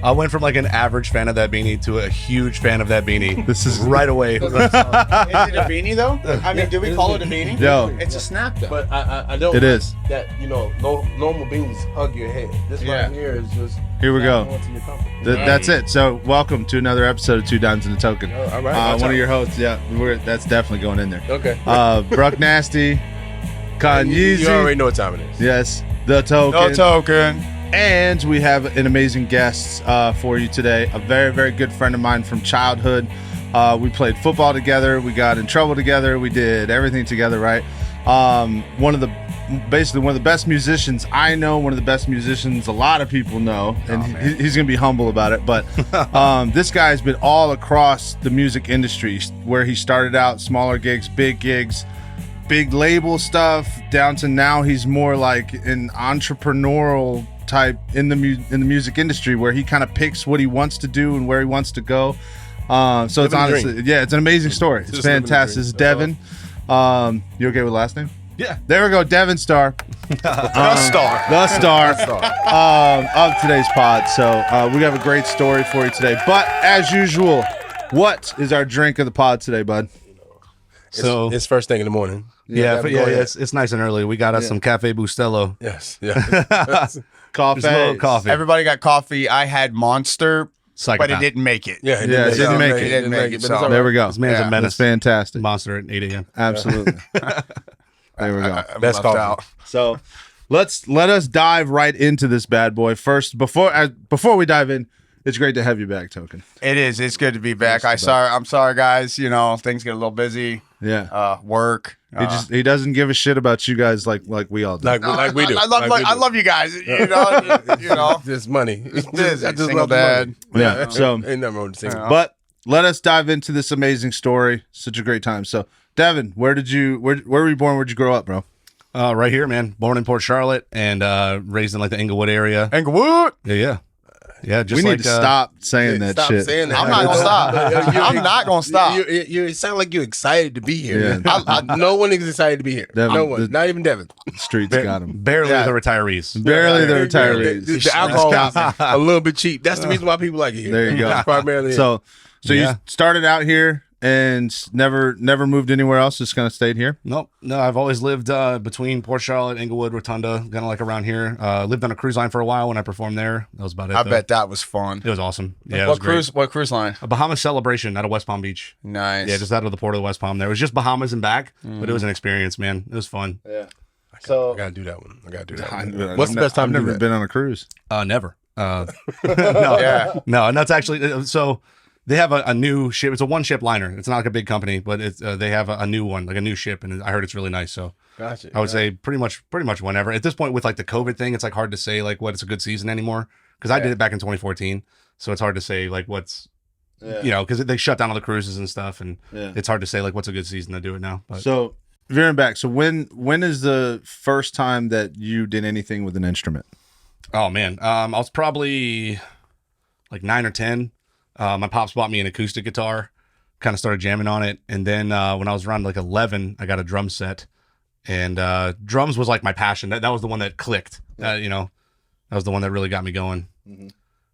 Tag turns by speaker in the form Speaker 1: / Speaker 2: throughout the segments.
Speaker 1: I went from like an average fan of that beanie to a huge fan of that beanie. This is right away.
Speaker 2: Is it a beanie though? I mean, do we call it a beanie?
Speaker 3: Yo.
Speaker 2: It's a snap though.
Speaker 4: But I know
Speaker 3: It is.
Speaker 4: that, normal beans hug your head. This right here is just...
Speaker 3: Here we go.
Speaker 4: Into your comfort.
Speaker 3: That's it. So welcome to another episode of Two Dimes and a Token.
Speaker 4: All right.
Speaker 3: One of your hosts. Yeah, that's definitely going in there.
Speaker 4: Okay.
Speaker 3: Bruck Nasty, Con Yeezy.
Speaker 4: You already know what time it is.
Speaker 3: Yes, the Token.
Speaker 2: No token.
Speaker 3: And we have an amazing guest for you today. A very, very good friend of mine from childhood. We played football together. We got in trouble together. We did everything together, right? Basically one of the best musicians I know, one of the best musicians a lot of people know, and he's going to be humble about it. But this guy's been all across the music industry, where he started out smaller gigs, big label stuff, down to now he's more like an entrepreneurial type in the music industry, where he kind of picks what he wants to do and where he wants to go. So it's honestly, it's an amazing story. It's fantastic. This is Deven. You okay with the last name?
Speaker 1: Yeah.
Speaker 3: There we go, Deven Starr.
Speaker 2: The star.
Speaker 3: Of today's pod. So we have a great story for you today. But as usual, what is our drink of the pod today, bud?
Speaker 1: So
Speaker 4: It's first thing in the morning.
Speaker 1: It's nice and early. We got us some Cafe Bustelo.
Speaker 4: Yes. Yeah.
Speaker 3: Coffee.
Speaker 1: Just a little coffee.
Speaker 2: Everybody got coffee. I had Monster,
Speaker 1: Psychopath.
Speaker 2: but it didn't make it.
Speaker 4: Yeah,
Speaker 3: it didn't make it.
Speaker 2: It didn't make it.
Speaker 4: but it's
Speaker 2: So-
Speaker 4: all right.
Speaker 3: There we go.
Speaker 1: This man's a menace.
Speaker 3: That's fantastic.
Speaker 1: Monster at 8 a.m.
Speaker 3: Absolutely. There we go.
Speaker 2: I'm
Speaker 4: Best
Speaker 2: left
Speaker 4: coffee.
Speaker 2: out.
Speaker 3: So let us dive right into this bad boy. First, before we dive in, it's great to have you back, Token.
Speaker 2: It is. It's good to be back. I'm sorry, guys. Things get a little busy.
Speaker 3: Yeah.
Speaker 2: Work.
Speaker 3: He doesn't give a shit about you guys like we all do.
Speaker 4: Like we do.
Speaker 2: I love you guys. You know.
Speaker 4: Just money.
Speaker 2: It's busy.
Speaker 4: I just
Speaker 2: Single
Speaker 4: love the
Speaker 2: dad.
Speaker 4: money.
Speaker 3: Yeah, so-
Speaker 4: ain't nothing wrong with single.
Speaker 3: But let us dive into this amazing story. Such a great time. So, Deven, where were you born? Where'd you grow up, bro?
Speaker 1: Right here, man. Born in Port Charlotte and raised in like the Inglewood area.
Speaker 2: Englewood.
Speaker 1: Yeah. Just
Speaker 3: We need to stop saying that
Speaker 4: Stop
Speaker 3: shit.
Speaker 4: saying that.
Speaker 2: I'm not gonna stop. I'm not gonna stop.
Speaker 4: You sound like you're excited to be here.
Speaker 3: Yeah.
Speaker 4: No one is excited to be here.
Speaker 3: Devin,
Speaker 4: No one. Not even Devin.
Speaker 3: The streets got him.
Speaker 1: Barely the retirees.
Speaker 3: Barely the retirees.
Speaker 4: The alcohol is a little bit cheap. That's the reason why people like it here.
Speaker 3: There you go.
Speaker 4: Primarily.
Speaker 3: So
Speaker 1: Yeah.
Speaker 3: you started out here and never moved anywhere else. Just kind of stayed here.
Speaker 1: No, I've always lived between Port Charlotte, Inglewood, Rotunda, kind of like around here. Lived on a cruise line for a while when I performed there. That was about it.
Speaker 2: I
Speaker 1: though.
Speaker 2: bet that was fun.
Speaker 1: It was awesome. Yeah, it was great.
Speaker 2: What cruise line?
Speaker 1: A Bahamas Celebration out of West Palm Beach.
Speaker 2: Nice.
Speaker 1: Yeah, just out of the port of West Palm there. It was just Bahamas and back, but it was an experience, man. It was fun.
Speaker 3: Yeah.
Speaker 4: I gotta do that one. What's the best time
Speaker 3: I've
Speaker 4: to do
Speaker 3: never
Speaker 4: that?
Speaker 3: been on a cruise.
Speaker 1: Never. No,
Speaker 2: Yeah.
Speaker 1: no, and that's actually so. They have a new ship. It's a one-ship liner. It's not like a big company, but it's they have a new one, like a new ship, and I heard it's really nice. So
Speaker 4: Gotcha.
Speaker 1: I would say pretty much whenever. At this point, with like the COVID thing, it's like hard to say like what it's a good season anymore, because I did it back in 2014, so it's hard to say like what's because they shut down all the cruises and stuff, and it's hard to say like what's a good season to do it now. But.
Speaker 3: So veering back, so when is the first time that you did anything with an instrument?
Speaker 1: Oh man, I was probably like 9 or 10. My pops bought me an acoustic guitar, kind of started jamming on it. And then when I was around like 11, I got a drum set, and drums was like my passion. That was the one that clicked. That was the one that really got me going. Mm-hmm.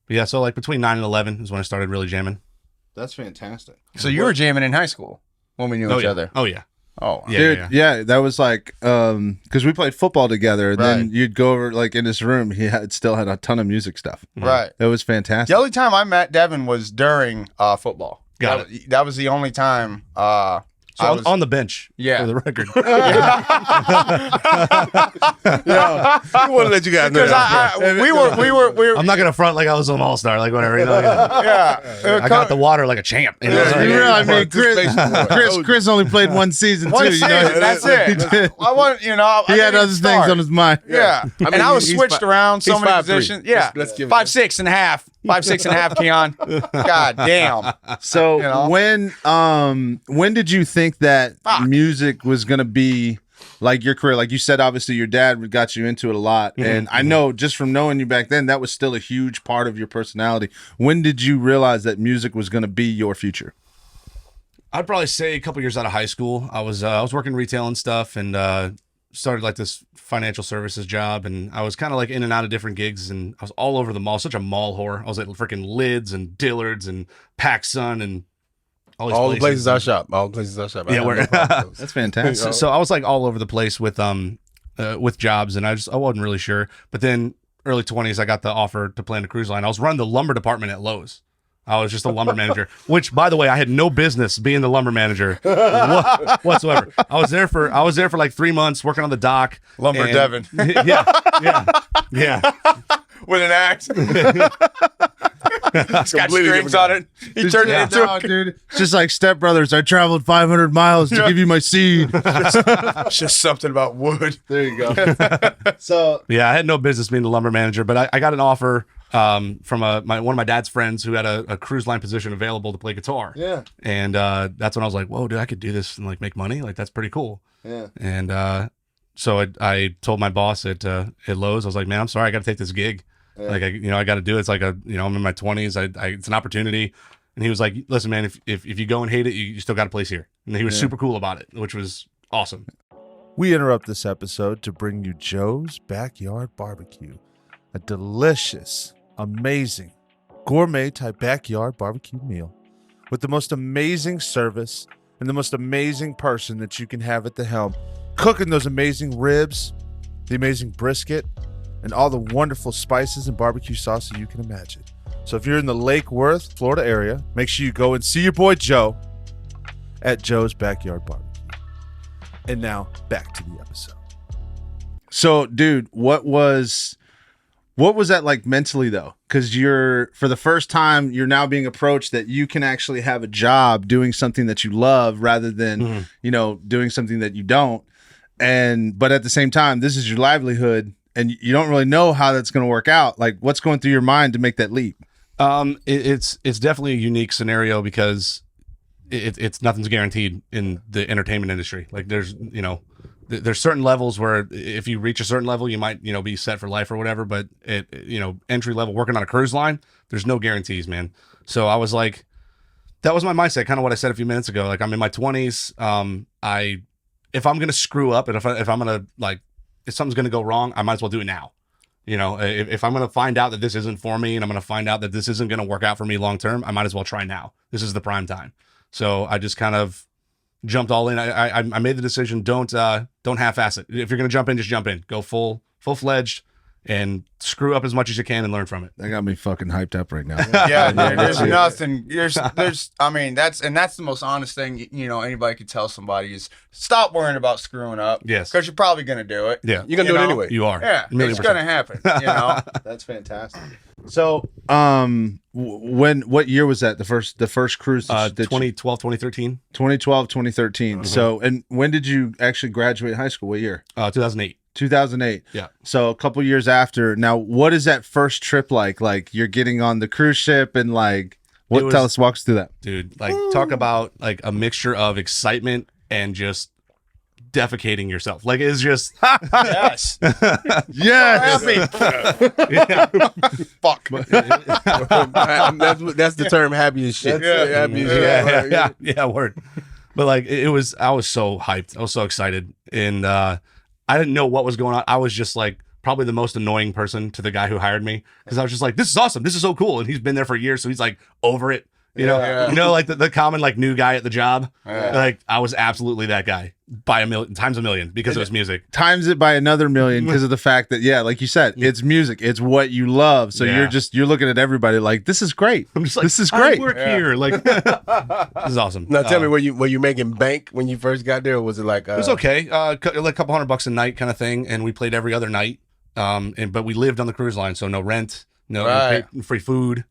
Speaker 1: But yeah, so like between 9 and 11 is when I started really jamming.
Speaker 3: That's fantastic.
Speaker 2: So you were jamming in high school when we knew each other.
Speaker 1: Oh yeah.
Speaker 2: Oh,
Speaker 1: Yeah,
Speaker 3: Dude, yeah, that was like because we played football together.
Speaker 2: Right.
Speaker 3: Then you'd go over like in this room. He still had a ton of music stuff.
Speaker 2: right.
Speaker 3: It was fantastic.
Speaker 2: The only time I met Devin was during football.
Speaker 1: Got
Speaker 2: That was the only time.
Speaker 1: So on the bench,
Speaker 2: Yeah.
Speaker 1: for the record.
Speaker 4: I want to let you guys know.
Speaker 2: Because we were.
Speaker 1: I'm not gonna front like I was an all-star, like whatever.
Speaker 2: Yeah.
Speaker 1: I got the water like a champ. You know?
Speaker 3: You realize, man,
Speaker 4: Chris-
Speaker 3: Chris only played one season
Speaker 2: One
Speaker 3: too.
Speaker 2: season,
Speaker 3: You know?
Speaker 2: that's
Speaker 3: He
Speaker 2: it.
Speaker 3: did.
Speaker 2: I want,
Speaker 3: He had other things on his mind.
Speaker 2: Yeah,
Speaker 4: I mean,
Speaker 2: and I was
Speaker 4: he's
Speaker 2: switched around so
Speaker 4: he's
Speaker 2: many
Speaker 4: 5'3".
Speaker 2: positions. Yeah,
Speaker 4: Let's give it
Speaker 2: 5'6" and a half, 5'6" and a half, Keon. God damn.
Speaker 3: So
Speaker 2: You know?
Speaker 3: when did you think that
Speaker 2: Fuck.
Speaker 3: music was gonna be like your career? Like you said, obviously your dad got you into it a lot, and I know just from knowing you back then, that was still a huge part of your personality. When did you realize that music was gonna be your future?
Speaker 1: I'd probably say a couple years out of high school. I was working retail and stuff, and started like this financial services job, and I was kind of like in and out of different gigs, and I was all over the mall. Such a mall whore. I was at freaking Lids and Dillard's and PacSun and
Speaker 4: all the places I shop. All the places I shop.
Speaker 1: Yeah, we're
Speaker 3: That's fantastic.
Speaker 1: so I was like all over the place with jobs, and I wasn't really sure. But then early 20s, I got the offer to play on a cruise line. I was running the lumber department at Lowe's. I was just a lumber manager, which, by the way, I had no business being the lumber manager whatsoever. I was there for like 3 months working on the dock.
Speaker 2: Lumber Deven.
Speaker 1: Yeah.
Speaker 2: With an axe. It's got strings on it. He turned it into
Speaker 3: dude. It's just like Step Brothers. I traveled 500 miles to give you my seed.
Speaker 2: It's just something about wood.
Speaker 3: There you go. So
Speaker 1: yeah, I had no business being the lumber manager, but I got an offer from one of my dad's friends who had a cruise line position available to play guitar.
Speaker 3: Yeah.
Speaker 1: And that's when I was like, whoa, dude, I could do this and like make money. Like, that's pretty cool.
Speaker 3: Yeah.
Speaker 1: And so I told my boss at Lowe's, I was like, man, I'm sorry, I got to take this gig. Yeah. Like, I got to do it. It's like I'm in my 20s. It's an opportunity. And he was like, listen, man, if you go and hate it, you still got a place here. And he was super cool about it, which was awesome.
Speaker 3: We interrupt this episode to bring you Joe's Backyard Barbecue, a delicious, amazing, gourmet type backyard barbecue meal with the most amazing service and the most amazing person that you can have at the helm, cooking those amazing ribs, the amazing brisket, and all the wonderful spices and barbecue sauces you can imagine. So if you're in the Lake Worth, Florida area, make sure you go and see your boy Joe at Joe's Backyard Barbecue. And now back to the episode. So, dude, what was that like mentally though? Because for the first time, you're now being approached that you can actually have a job doing something that you love rather than, doing something that you don't. But at the same time, this is your livelihood and you don't really know how that's going to work out. Like, what's going through your mind to make that leap?
Speaker 1: It's definitely a unique scenario because it's nothing's guaranteed in the entertainment industry. Like, there's certain levels where if you reach a certain level, you might, be set for life or whatever. But entry level working on a cruise line, there's no guarantees, man. So I was like, that was my mindset. Kind of what I said a few minutes ago. Like, I'm in my 20s. If I'm going to screw up and if I'm going to if something's going to go wrong, I might as well do it now. If I'm going to find out that this isn't for me and I'm going to find out that this isn't going to work out for me long term, I might as well try now. This is the prime time. So I just kind of jumped all in. I made the decision, don't half-ass it. If you're going to jump in, just jump in. Go full-fledged and screw up as much as you can and learn from it.
Speaker 3: That got me fucking hyped up right now.
Speaker 2: Yeah, there's nothing. That's the most honest thing anybody could tell somebody is stop worrying about screwing up.
Speaker 1: Yes,
Speaker 2: because you're probably gonna do it.
Speaker 1: Yeah,
Speaker 4: you're gonna do it anyway.
Speaker 1: You are.
Speaker 2: Yeah, it's gonna happen.
Speaker 3: That's fantastic. So, what year was that? The first cruise?
Speaker 1: 2012, 2013.
Speaker 3: 2012, 2013. Mm-hmm. So, and when did you actually graduate high school? What year?
Speaker 1: 2008.
Speaker 3: 2008.
Speaker 1: Yeah.
Speaker 3: So a couple years after. Now, what is that first trip like? Like, you're getting on the cruise ship and like, walk us through that,
Speaker 1: dude. Like, talk about like a mixture of excitement and just defecating yourself. Like, it's just
Speaker 2: yes.
Speaker 3: Yes.
Speaker 2: Fuck.
Speaker 4: That's the term, happy as shit.
Speaker 1: Yeah, word. But like, I was so hyped. I was so excited. And I didn't know what was going on. I was just like probably the most annoying person to the guy who hired me because I was just like, this is awesome. This is so cool. And he's been there for years. So he's like over it. Like the common like new guy at the job. Yeah. Like, I was absolutely that guy by times a million because it was music.
Speaker 3: Times it by another million because of the fact that, like you said, it's music. It's what you love. So you're looking at everybody like, this is great.
Speaker 1: I'm just like,
Speaker 3: this is great.
Speaker 1: I work here. Like, this is awesome.
Speaker 4: Now tell me, were you making bank when you first got there, or was it like
Speaker 1: it was okay, like a couple $100 a night kind of thing, and we played every other night. But we lived on the cruise line, so no rent, no free food.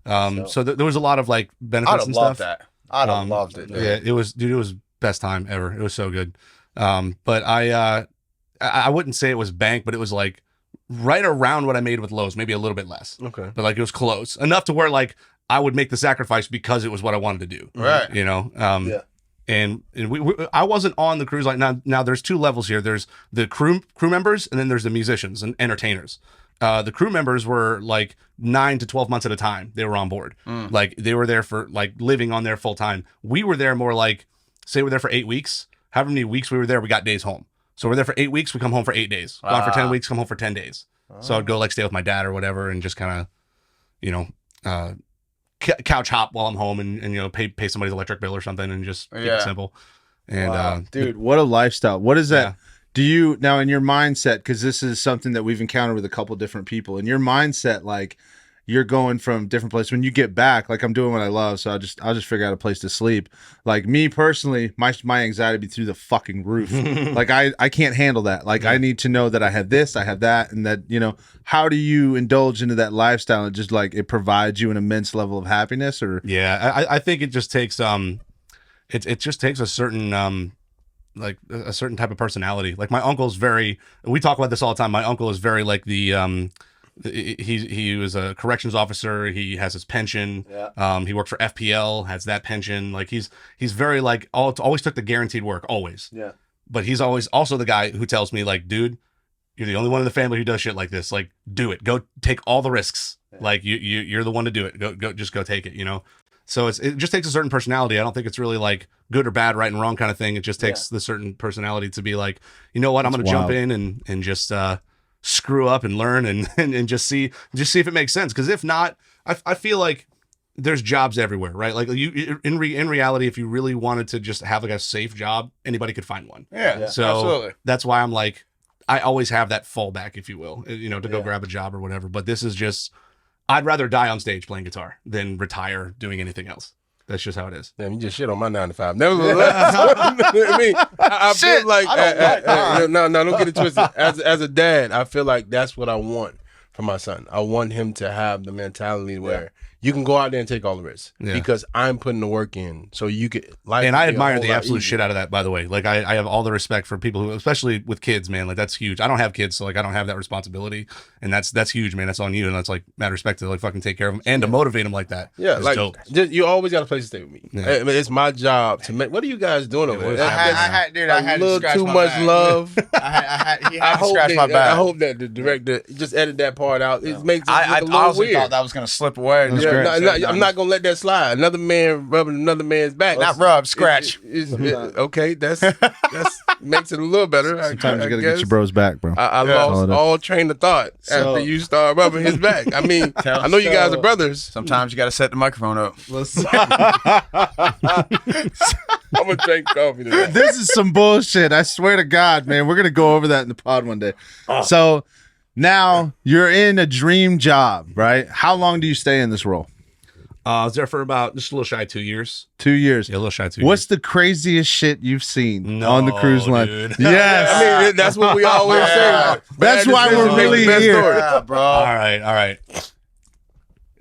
Speaker 1: So there was a lot lot of benefits and stuff.
Speaker 2: I'd have loved it.
Speaker 1: Yeah, it was best time ever. It was so good. But I wouldn't say it was bank, but it was like right around what I made with Lowe's, maybe a little bit less.
Speaker 4: Okay.
Speaker 1: But like, it was close enough to where like I would make the sacrifice because it was what I wanted to do.
Speaker 2: Right.
Speaker 1: And I wasn't on the cruise line. Now there's two levels here. There's the crew members, and then there's the musicians and entertainers. The crew members were like 9 to 12 months at a time. They were on board. Like, they were there for like living on there full time. We were there more like, say we're there for 8 weeks. However many weeks we were there, we got days home. So we're there for 8 weeks. We come home for 8 days. Gone for 10 weeks. Come home for 10 days. So I'd go like stay with my dad or whatever, and just kind of, you know, couch hop while I'm home, and you know, pay somebody's electric bill or something, and just keep it simple. And
Speaker 3: dude, what a lifestyle! What is that?
Speaker 1: Yeah.
Speaker 3: Do you now in your mindset? Because this is something that we've encountered with a couple different people. In your mindset, like you're going from different places. When you get back, like I'm doing what I love, so I'll just figure out a place to sleep. Like me personally, my anxiety be through the fucking roof. Like I can't handle that. Like I need to know that I have this, I have that, and that, you know, how do you indulge into that lifestyle and just like it provides you an immense level of happiness? Or
Speaker 1: I think it just takes it just takes a certain like a certain type of personality. Like my uncle's we talk about this all the time. My uncle is very like the he was a corrections officer. He has his pension. He worked for FPL, has that pension. Like he's very like always took the guaranteed work, always. But he's always also the guy who tells me like, dude, you're the only one in the family who does shit like this. Like, do it. Go take all the risks. Like you're the one to do it. Go just go take it, you know? So it just takes a certain personality. I don't think it's really like good or bad, right and wrong kind of thing. It just takes the certain personality to be like, you know what, I'm going to jump in and just screw up and learn and just see if it makes sense. Because if not, I feel like there's jobs everywhere, right? Like you in reality, if you really wanted to just have like a safe job, anybody could find one. So
Speaker 2: absolutely.
Speaker 1: That's why I'm like, I always have that fallback, if you will, you know, to go grab a job or whatever. But this is just, I'd rather die on stage playing guitar than retire doing anything else. That's just how it is.
Speaker 4: Damn, you just shit on my 9 to 5. Nevertheless, I mean, I feel like no, don't get it twisted. As a dad, I feel like that's what I want for my son. I want him to have the mentality where you can go out there and take all the risks because I'm putting the work in. So you could life.
Speaker 1: And I admire the absolute shit out of that, by the way. Like I have all the respect for people who, especially with kids, man. Like that's huge. I don't have kids, so like I don't have that responsibility, and that's huge, man. That's on you, and that's like mad respect to like fucking take care of them and to motivate them like that.
Speaker 4: Yeah,
Speaker 1: it's
Speaker 4: like
Speaker 1: dope.
Speaker 4: You always got a place to stay with me. I mean, it's my job to make. What are you guys doing over there?
Speaker 2: I had
Speaker 4: a little too much love.
Speaker 2: He had to scratch my back.
Speaker 4: I hope that the director just edit that part out. It makes it
Speaker 2: I
Speaker 4: look a little
Speaker 2: honestly
Speaker 4: weird.
Speaker 2: thought that was gonna slip away.
Speaker 4: I'm not gonna let that slide. Another man rubbing another man's back.
Speaker 2: Not rub, scratch.
Speaker 4: Okay, that's makes it a little better.
Speaker 3: Sometimes you gotta get your bros back, bro.
Speaker 4: I lost all train of thought after you start rubbing his back. I mean, I know you guys are brothers.
Speaker 2: Sometimes you gotta set the microphone up.
Speaker 4: I'm gonna drink coffee today.
Speaker 3: This is some bullshit. I swear to God, man. We're gonna go over that in the pod one day. So now you're in a dream job, right? How long do you stay in this role?
Speaker 1: I was there for about just a little shy of 2 years.
Speaker 3: 2 years.
Speaker 1: Yeah, a little shy of 2 years.
Speaker 3: What's the craziest shit you've seen on the cruise line?
Speaker 1: Dude.
Speaker 3: Yes.
Speaker 4: I mean, that's what we always say.
Speaker 3: That's why we're really here.
Speaker 2: Yeah, bro.
Speaker 1: All right.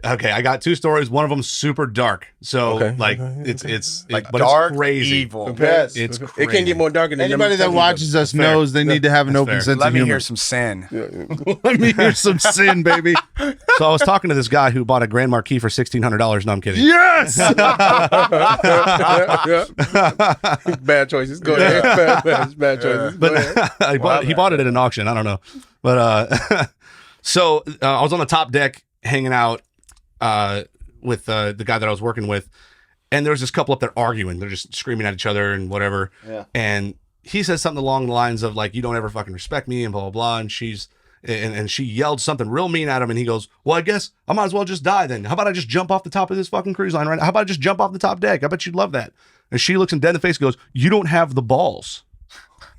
Speaker 1: Okay, I got 2 stories. One of them super dark. So it's
Speaker 2: Like
Speaker 1: but
Speaker 2: dark,
Speaker 1: it's crazy.
Speaker 2: evil.
Speaker 4: Yes.
Speaker 1: It's
Speaker 4: It
Speaker 1: crazy.
Speaker 4: can't get more darker than
Speaker 3: Anybody that watches us knows they need to have an open
Speaker 1: fair.
Speaker 3: sense
Speaker 2: Let
Speaker 3: of
Speaker 2: me
Speaker 3: humor.
Speaker 2: hear some sin.
Speaker 3: Let me hear some sin, baby.
Speaker 1: So I was talking to this guy who bought a Grand Marquis for $1,600. No, I'm kidding.
Speaker 3: Yes.
Speaker 4: Bad choices. Go ahead. Bad choices. Go ahead.
Speaker 1: But he bought it at an auction. I don't know. But so I was on the top deck hanging out with the guy that I was working with, and there was this couple up there arguing. They're just screaming at each other and whatever. Yeah. And he says something along the lines of like, "You don't ever fucking respect me," and blah blah blah. And she yelled something real mean at him, and he goes, "Well, I guess I might as well just die then. How about I just jump off the top of this fucking cruise line right now? How about I just jump off the top deck? I bet you'd love that." And she looks him dead in the face and goes, "You don't have the balls.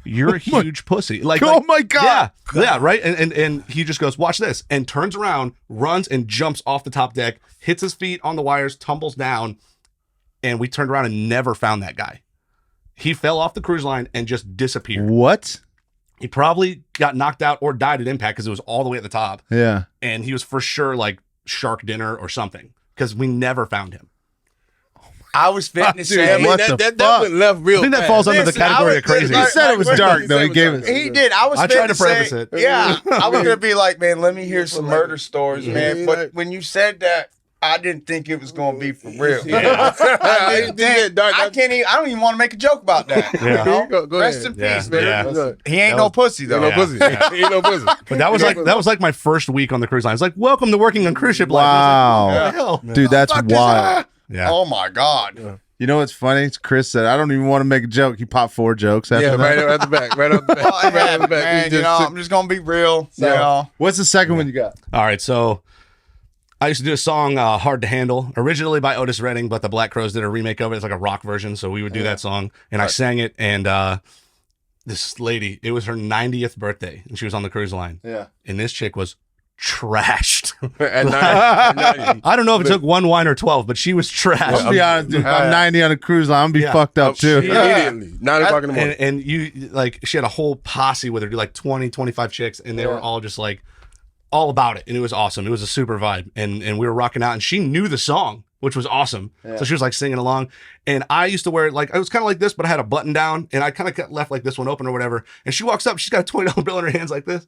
Speaker 1: You're a huge pussy."
Speaker 3: Oh my God.
Speaker 1: Yeah, right. And he just goes, "Watch this," and turns around, runs and jumps off the top deck, hits his feet on the wires, tumbles down, and we turned around and never found that guy. He fell off the cruise line and just disappeared.
Speaker 3: What?
Speaker 1: He probably got knocked out or died at impact because it was all the way at the top.
Speaker 3: Yeah.
Speaker 1: And he was for sure like shark dinner or something because we never found him.
Speaker 2: I was fitting to say,
Speaker 4: I mean,
Speaker 3: what
Speaker 4: that
Speaker 3: the
Speaker 4: went
Speaker 3: fuck?
Speaker 4: left real
Speaker 1: I think that
Speaker 4: fast.
Speaker 1: falls under the
Speaker 2: Listen,
Speaker 1: category of crazy.
Speaker 3: He said it was dark, though. He gave it.
Speaker 2: He did. I was.
Speaker 1: I tried to
Speaker 2: say,
Speaker 1: preface it.
Speaker 2: Yeah, I was gonna be like, man, let me hear some murder stories, man. But when you said that, I didn't think it was gonna be for real. I didn't think. I can't even. I don't even want to make a joke about that.
Speaker 1: Yeah.
Speaker 2: You know?
Speaker 4: Go
Speaker 2: Rest
Speaker 4: ahead.
Speaker 2: in peace,
Speaker 1: Yeah.
Speaker 2: man.
Speaker 1: Yeah.
Speaker 2: He ain't no pussy though.
Speaker 4: Ain't no pussy. Ain't no pussy.
Speaker 1: But that was like my first week on the cruise line. It's like, welcome to working on cruise ship life.
Speaker 3: Wow.
Speaker 1: I was like, what the hell?
Speaker 3: Dude, that's wild.
Speaker 1: Yeah.
Speaker 2: Oh my God.
Speaker 3: You know what's funny? Chris said, I don't even want to make a joke. He popped 4 jokes after that.
Speaker 4: right at the back. Right at the back.
Speaker 2: Well,
Speaker 4: Right at the back.
Speaker 2: man, I'm just gonna be real. So,
Speaker 3: what's the second one you got?
Speaker 1: All right, so I used to do a song, Hard to Handle, originally by Otis Redding, but the Black Crowes did a remake of it. It's like a rock version, so we would do that song, and I sang it, and this lady, it was her 90th birthday, and she was on the cruise line.
Speaker 3: Yeah.
Speaker 1: And this chick was trashed.
Speaker 4: At 90.
Speaker 1: I don't know if it took 1 wine or 12, but she was trashed.
Speaker 3: I'll be honest, dude. If I'm 90 on a cruise line, I'm gonna be fucked up too.
Speaker 4: Immediately. 9 o'clock in the morning.
Speaker 1: And you, like, she had a whole posse with her, like 20, 25 chicks, and they were all just like, all about it, and it was awesome. It was a super vibe, and we were rocking out, and she knew the song, which was awesome. So she was like singing along, and I used to wear it like, I was kind of like this, but I had a button down, and I kind of left like this one open or whatever. And she walks up, she's got a $20 bill in her hands like this,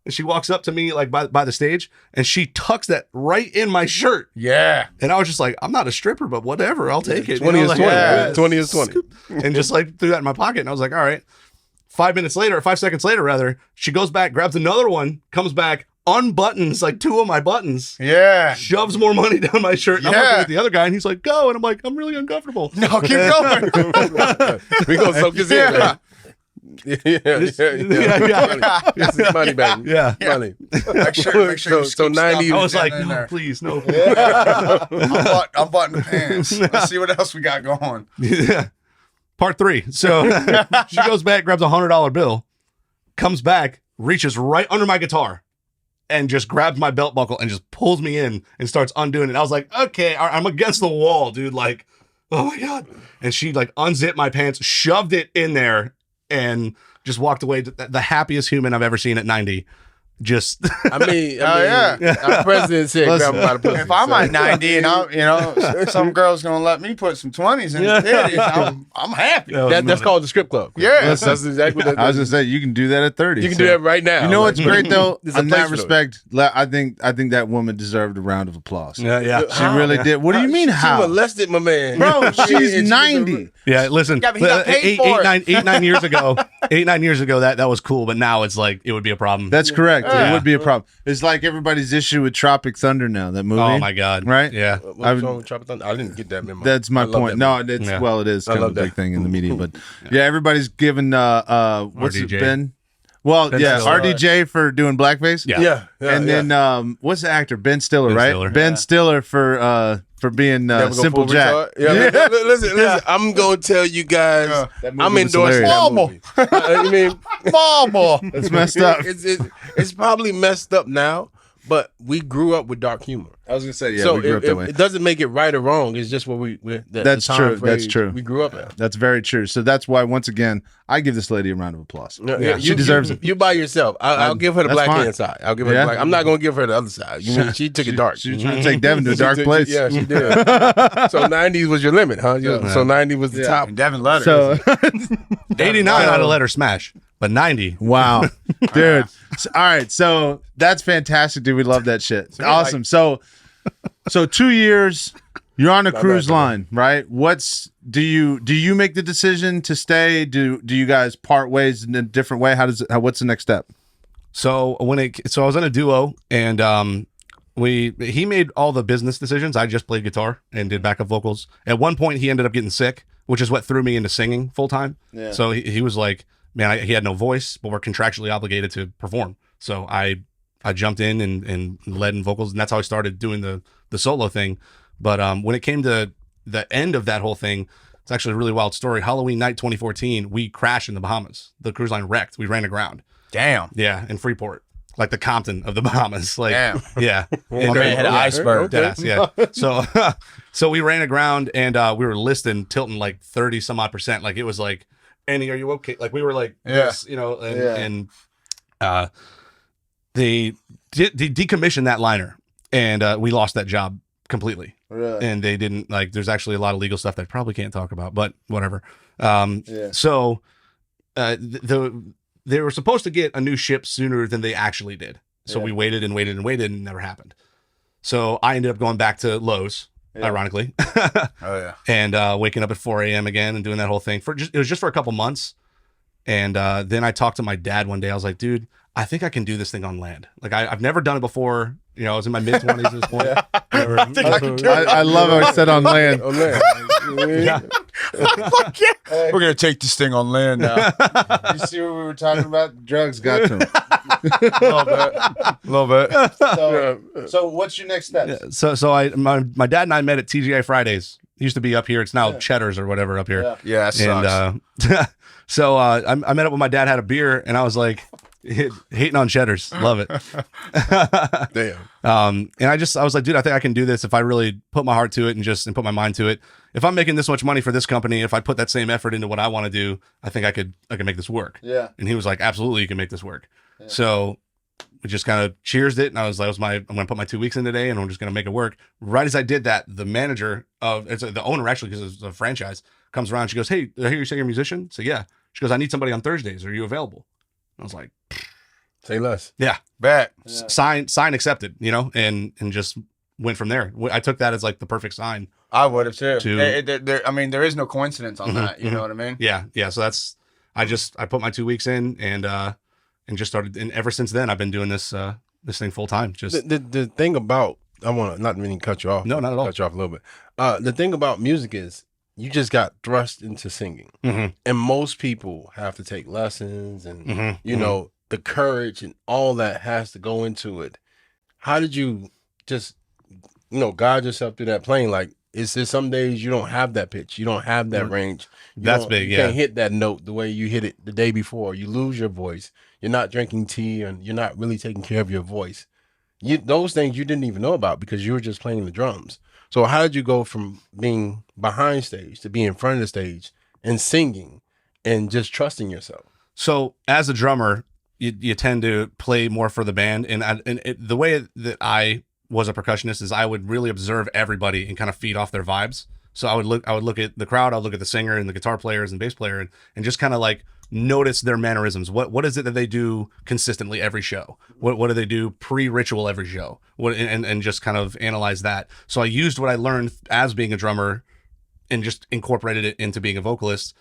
Speaker 1: and she walks up to me like by the stage, and she tucks that right in my shirt.
Speaker 2: yeah.
Speaker 1: And I was just like, I'm not a stripper, but whatever, I'll take it.
Speaker 4: 20
Speaker 1: You know,
Speaker 4: is
Speaker 1: like,
Speaker 4: 20.
Speaker 2: yeah.
Speaker 4: 20 is 20.
Speaker 1: and just like threw that in my pocket, and I was like, all right. 5 seconds later rather, she goes back, grabs another one, comes back, unbuttons like 2 of my buttons,
Speaker 2: Yeah.
Speaker 1: shoves more money down my shirt. And I'm
Speaker 2: Yeah.
Speaker 1: looking at the other guy, and he's like, go. And I'm like, I'm really uncomfortable.
Speaker 2: No, keep going.
Speaker 4: We gonna soak this in, man. Yeah.
Speaker 1: Yeah.
Speaker 4: This is money, baby.
Speaker 1: Yeah.
Speaker 4: Money.
Speaker 2: Make sure you
Speaker 4: So
Speaker 2: scoop
Speaker 4: 90
Speaker 2: stuff
Speaker 1: I was
Speaker 2: down
Speaker 1: like,
Speaker 2: in
Speaker 1: no,
Speaker 2: there.
Speaker 1: please, no.
Speaker 2: I'm buttoning pants. Let's see what else we got going.
Speaker 1: Yeah. Part 3. So she goes back, grabs $100 bill, comes back, reaches right under my guitar, and just grabs my belt buckle and just pulls me in and starts undoing it. I was like, okay, I'm against the wall, dude. Like, oh my God. And she like unzipped my pants, shoved it in there, and just walked away. The happiest human I've ever seen at 90. Just
Speaker 2: yeah.
Speaker 4: Our president said, grab him by the pussy.
Speaker 2: If I'm
Speaker 4: So-
Speaker 2: at 90 and some girl's gonna let me put some 20s in the titties, I'm happy.
Speaker 4: that's called the strip club.
Speaker 2: Yeah.
Speaker 4: That's exactly what that
Speaker 3: I was gonna say you can do that at 30.
Speaker 4: You can do that right now.
Speaker 3: You know what's
Speaker 4: Like,
Speaker 3: great though?
Speaker 4: There's a
Speaker 3: In
Speaker 4: place
Speaker 3: that
Speaker 4: for it.
Speaker 3: respect, I think that woman deserved a round of applause.
Speaker 1: yeah.
Speaker 3: She really did. What do you mean
Speaker 4: She
Speaker 3: how?
Speaker 4: molested my man.
Speaker 3: Bro,
Speaker 4: She
Speaker 3: she's 90.
Speaker 1: Yeah, listen.
Speaker 2: Yeah, but he got paid for it.
Speaker 1: 9 years ago, 9 years ago, that was cool. But now it's like it would be a problem.
Speaker 3: That's correct.
Speaker 1: Yeah.
Speaker 3: It would be a problem. It's like everybody's issue with Tropic Thunder now, that movie.
Speaker 1: Oh my God!
Speaker 3: Right?
Speaker 1: Yeah.
Speaker 4: What's wrong with Tropic Thunder? I didn't get that memo.
Speaker 3: That's my
Speaker 4: I love
Speaker 3: point.
Speaker 4: that
Speaker 3: No,
Speaker 4: movie.
Speaker 3: it's
Speaker 1: Yeah.
Speaker 3: well, it is
Speaker 4: I
Speaker 3: kind of
Speaker 4: love
Speaker 3: a big
Speaker 4: that.
Speaker 3: thing in the media, but yeah, everybody's given what's it
Speaker 1: RDJ.
Speaker 3: Ben? Well,
Speaker 1: Ben
Speaker 3: yeah,
Speaker 1: Stiller.
Speaker 3: RDJ for doing blackface.
Speaker 1: Yeah.
Speaker 4: Yeah.
Speaker 3: And then what's the actor? Ben Stiller,
Speaker 1: Ben
Speaker 3: right?
Speaker 1: Stiller.
Speaker 3: Ben Stiller for being
Speaker 4: Never go
Speaker 3: Simple
Speaker 4: full
Speaker 3: Jack.
Speaker 4: retard. Yeah. Listen. I'm gonna tell you guys.
Speaker 3: That movie
Speaker 4: I'm
Speaker 3: was
Speaker 4: endorsing
Speaker 3: hilarious.
Speaker 4: that movie. I mean,
Speaker 2: Mama.
Speaker 3: It's messed up.
Speaker 4: It's probably messed up now, but we grew up with dark humor.
Speaker 3: I was gonna say, yeah,
Speaker 4: so
Speaker 3: we grew up that way.
Speaker 4: it doesn't make it right or wrong. It's just what
Speaker 3: That's
Speaker 4: the time
Speaker 3: true.
Speaker 4: frame
Speaker 3: That's true.
Speaker 4: We grew up at.
Speaker 3: That's very true. So that's why, once again, I give this lady a round of applause. She deserves it.
Speaker 4: You by yourself. I'll give her the
Speaker 3: That's
Speaker 4: black
Speaker 3: fine.
Speaker 4: hand side. I'll give her
Speaker 3: Yeah?
Speaker 4: the black. I'm not gonna give her the other side. You mean she took it dark.
Speaker 3: She was trying to take Devin to a dark place.
Speaker 4: Yeah, she did. So 90s was your limit, huh? So 90 was the top.
Speaker 2: And Devin let her.
Speaker 3: So
Speaker 1: 89, I'd have let her smash, but 90.
Speaker 3: wow, dude. All right, so that's fantastic, dude. We love that shit. Awesome. So 2 years, you're on a cruise line, right? Do you make the decision to stay? Do you guys part ways in a different way? What's the next step?
Speaker 1: So I was in a duo, and he made all the business decisions. I just played guitar and did backup vocals. At one point, he ended up getting sick, which is what threw me into singing full time. Yeah. So he was like, man, he had no voice, but we're contractually obligated to perform. So I jumped in and led in vocals, and that's how I started doing the solo thing. But when it came to the end of that whole thing, it's actually a really wild story. Halloween night 2014, we crashed in the Bahamas. The cruise line wrecked. We ran aground.
Speaker 2: Damn.
Speaker 1: Yeah, in Freeport, like the Compton of the Bahamas. Like,
Speaker 2: Damn.
Speaker 1: yeah,
Speaker 2: My man had an iceberg.
Speaker 1: Deadass, yeah. So we ran aground, and we were listing tilting like 30 some odd %. Like it was like, Annie, are you okay? Like we were like, this, you know, and they decommissioned that liner, and we lost that job completely.
Speaker 3: Really?
Speaker 1: And they didn't like. There's actually a lot of legal stuff that I probably can't talk about, but whatever. So they were supposed to get a new ship sooner than they actually did. So we waited and waited and waited, and it never happened. So I ended up going back to Lowe's, ironically.
Speaker 2: Oh yeah.
Speaker 1: And waking up at 4 a.m. again and doing that whole thing it was just for a couple months. And then I talked to my dad one day. I was like, dude, I think I can do this thing on land. Like I've never done it before. You know, I was in my mid 20s at this point.
Speaker 2: I think I can do it.
Speaker 3: I love how he said on land.
Speaker 4: Oh, man.
Speaker 1: Yeah.
Speaker 2: Fuck yeah. We're gonna take this thing on land now.
Speaker 3: You see what we were talking about? Drugs got to him.
Speaker 2: A little bit.
Speaker 3: So what's your next step?
Speaker 1: Yeah, so my dad and I met at TGI Fridays. It used to be up here. It's now Cheddar's or whatever up here.
Speaker 2: Yeah, that sucks.
Speaker 1: And so I met up with my dad, had a beer, and I was like, hating on Cheddar's. Love it.
Speaker 4: Damn.
Speaker 1: And I was like, dude, I think I can do this if I really put my heart to it and put my mind to it. If I'm making this much money for this company, if I put that same effort into what I want to do, I think I could make this work.
Speaker 3: Yeah.
Speaker 1: And he was like, absolutely, you can make this work. Yeah. So we just kind of cheersed it, and I was like, I'm going to put my 2 weeks in today, and I'm just going to make it work. Right as I did that, the manager the owner actually, because it's a franchise, comes around. She goes, hey, I hear you say you're a musician. So yeah. She goes, I need somebody on Thursdays. Are you available? I was like,
Speaker 4: say less.
Speaker 1: Yeah.
Speaker 2: Bet.
Speaker 1: Yeah. Sign accepted, and just went from there. I took that as like the perfect sign.
Speaker 2: I would have too. There is no coincidence on that. You know what I mean?
Speaker 1: Yeah. Yeah. So I put my 2 weeks in and just started. And ever since then, I've been doing this thing full time. Just
Speaker 4: the thing about, I want to not really cut you off.
Speaker 1: No, not at all.
Speaker 4: Cut you off a little bit. The thing about music is you just got thrust into singing, and most people have to take lessons, and you know the courage and all that has to go into it. How did you just guide yourself through that playing? Like, is there some days you don't have that pitch, you don't have that range?
Speaker 1: That's big.
Speaker 4: You can't hit that note the way you hit it the day before. You lose your voice. You're not drinking tea, and you're not really taking care of your voice. Those things you didn't even know about because you were just playing the drums. So how did you go from being behind stage to being in front of the stage and singing and just trusting yourself?
Speaker 1: So as a drummer, you tend to play more for the band, and the way that I was a percussionist is I would really observe everybody and kind of feed off their vibes. So I would look at the crowd, I'd look at the singer and the guitar players and bass player, and just kind of like notice their mannerisms. What is it that they do consistently every show? What do they do pre-ritual every show? And just kind of analyze that. So I used what I learned as being a drummer and just incorporated it into being a vocalist.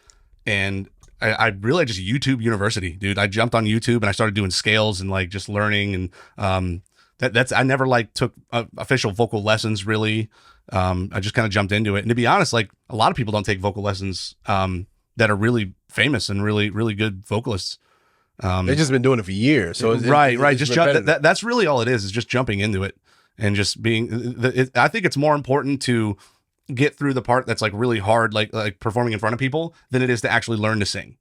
Speaker 1: And I really just YouTube University, dude. I jumped on YouTube and I started doing scales and like just learning. And I never like took official vocal lessons really. I just kind of jumped into it. And to be honest, like a lot of people don't take vocal lessons that are really famous and really, really good vocalists.
Speaker 4: They've just been doing it for years. So
Speaker 1: right. Just that's really all it is just jumping into it and just being. I think it's more important to get through the part that's like really hard, like performing in front of people, than it is to actually learn to sing.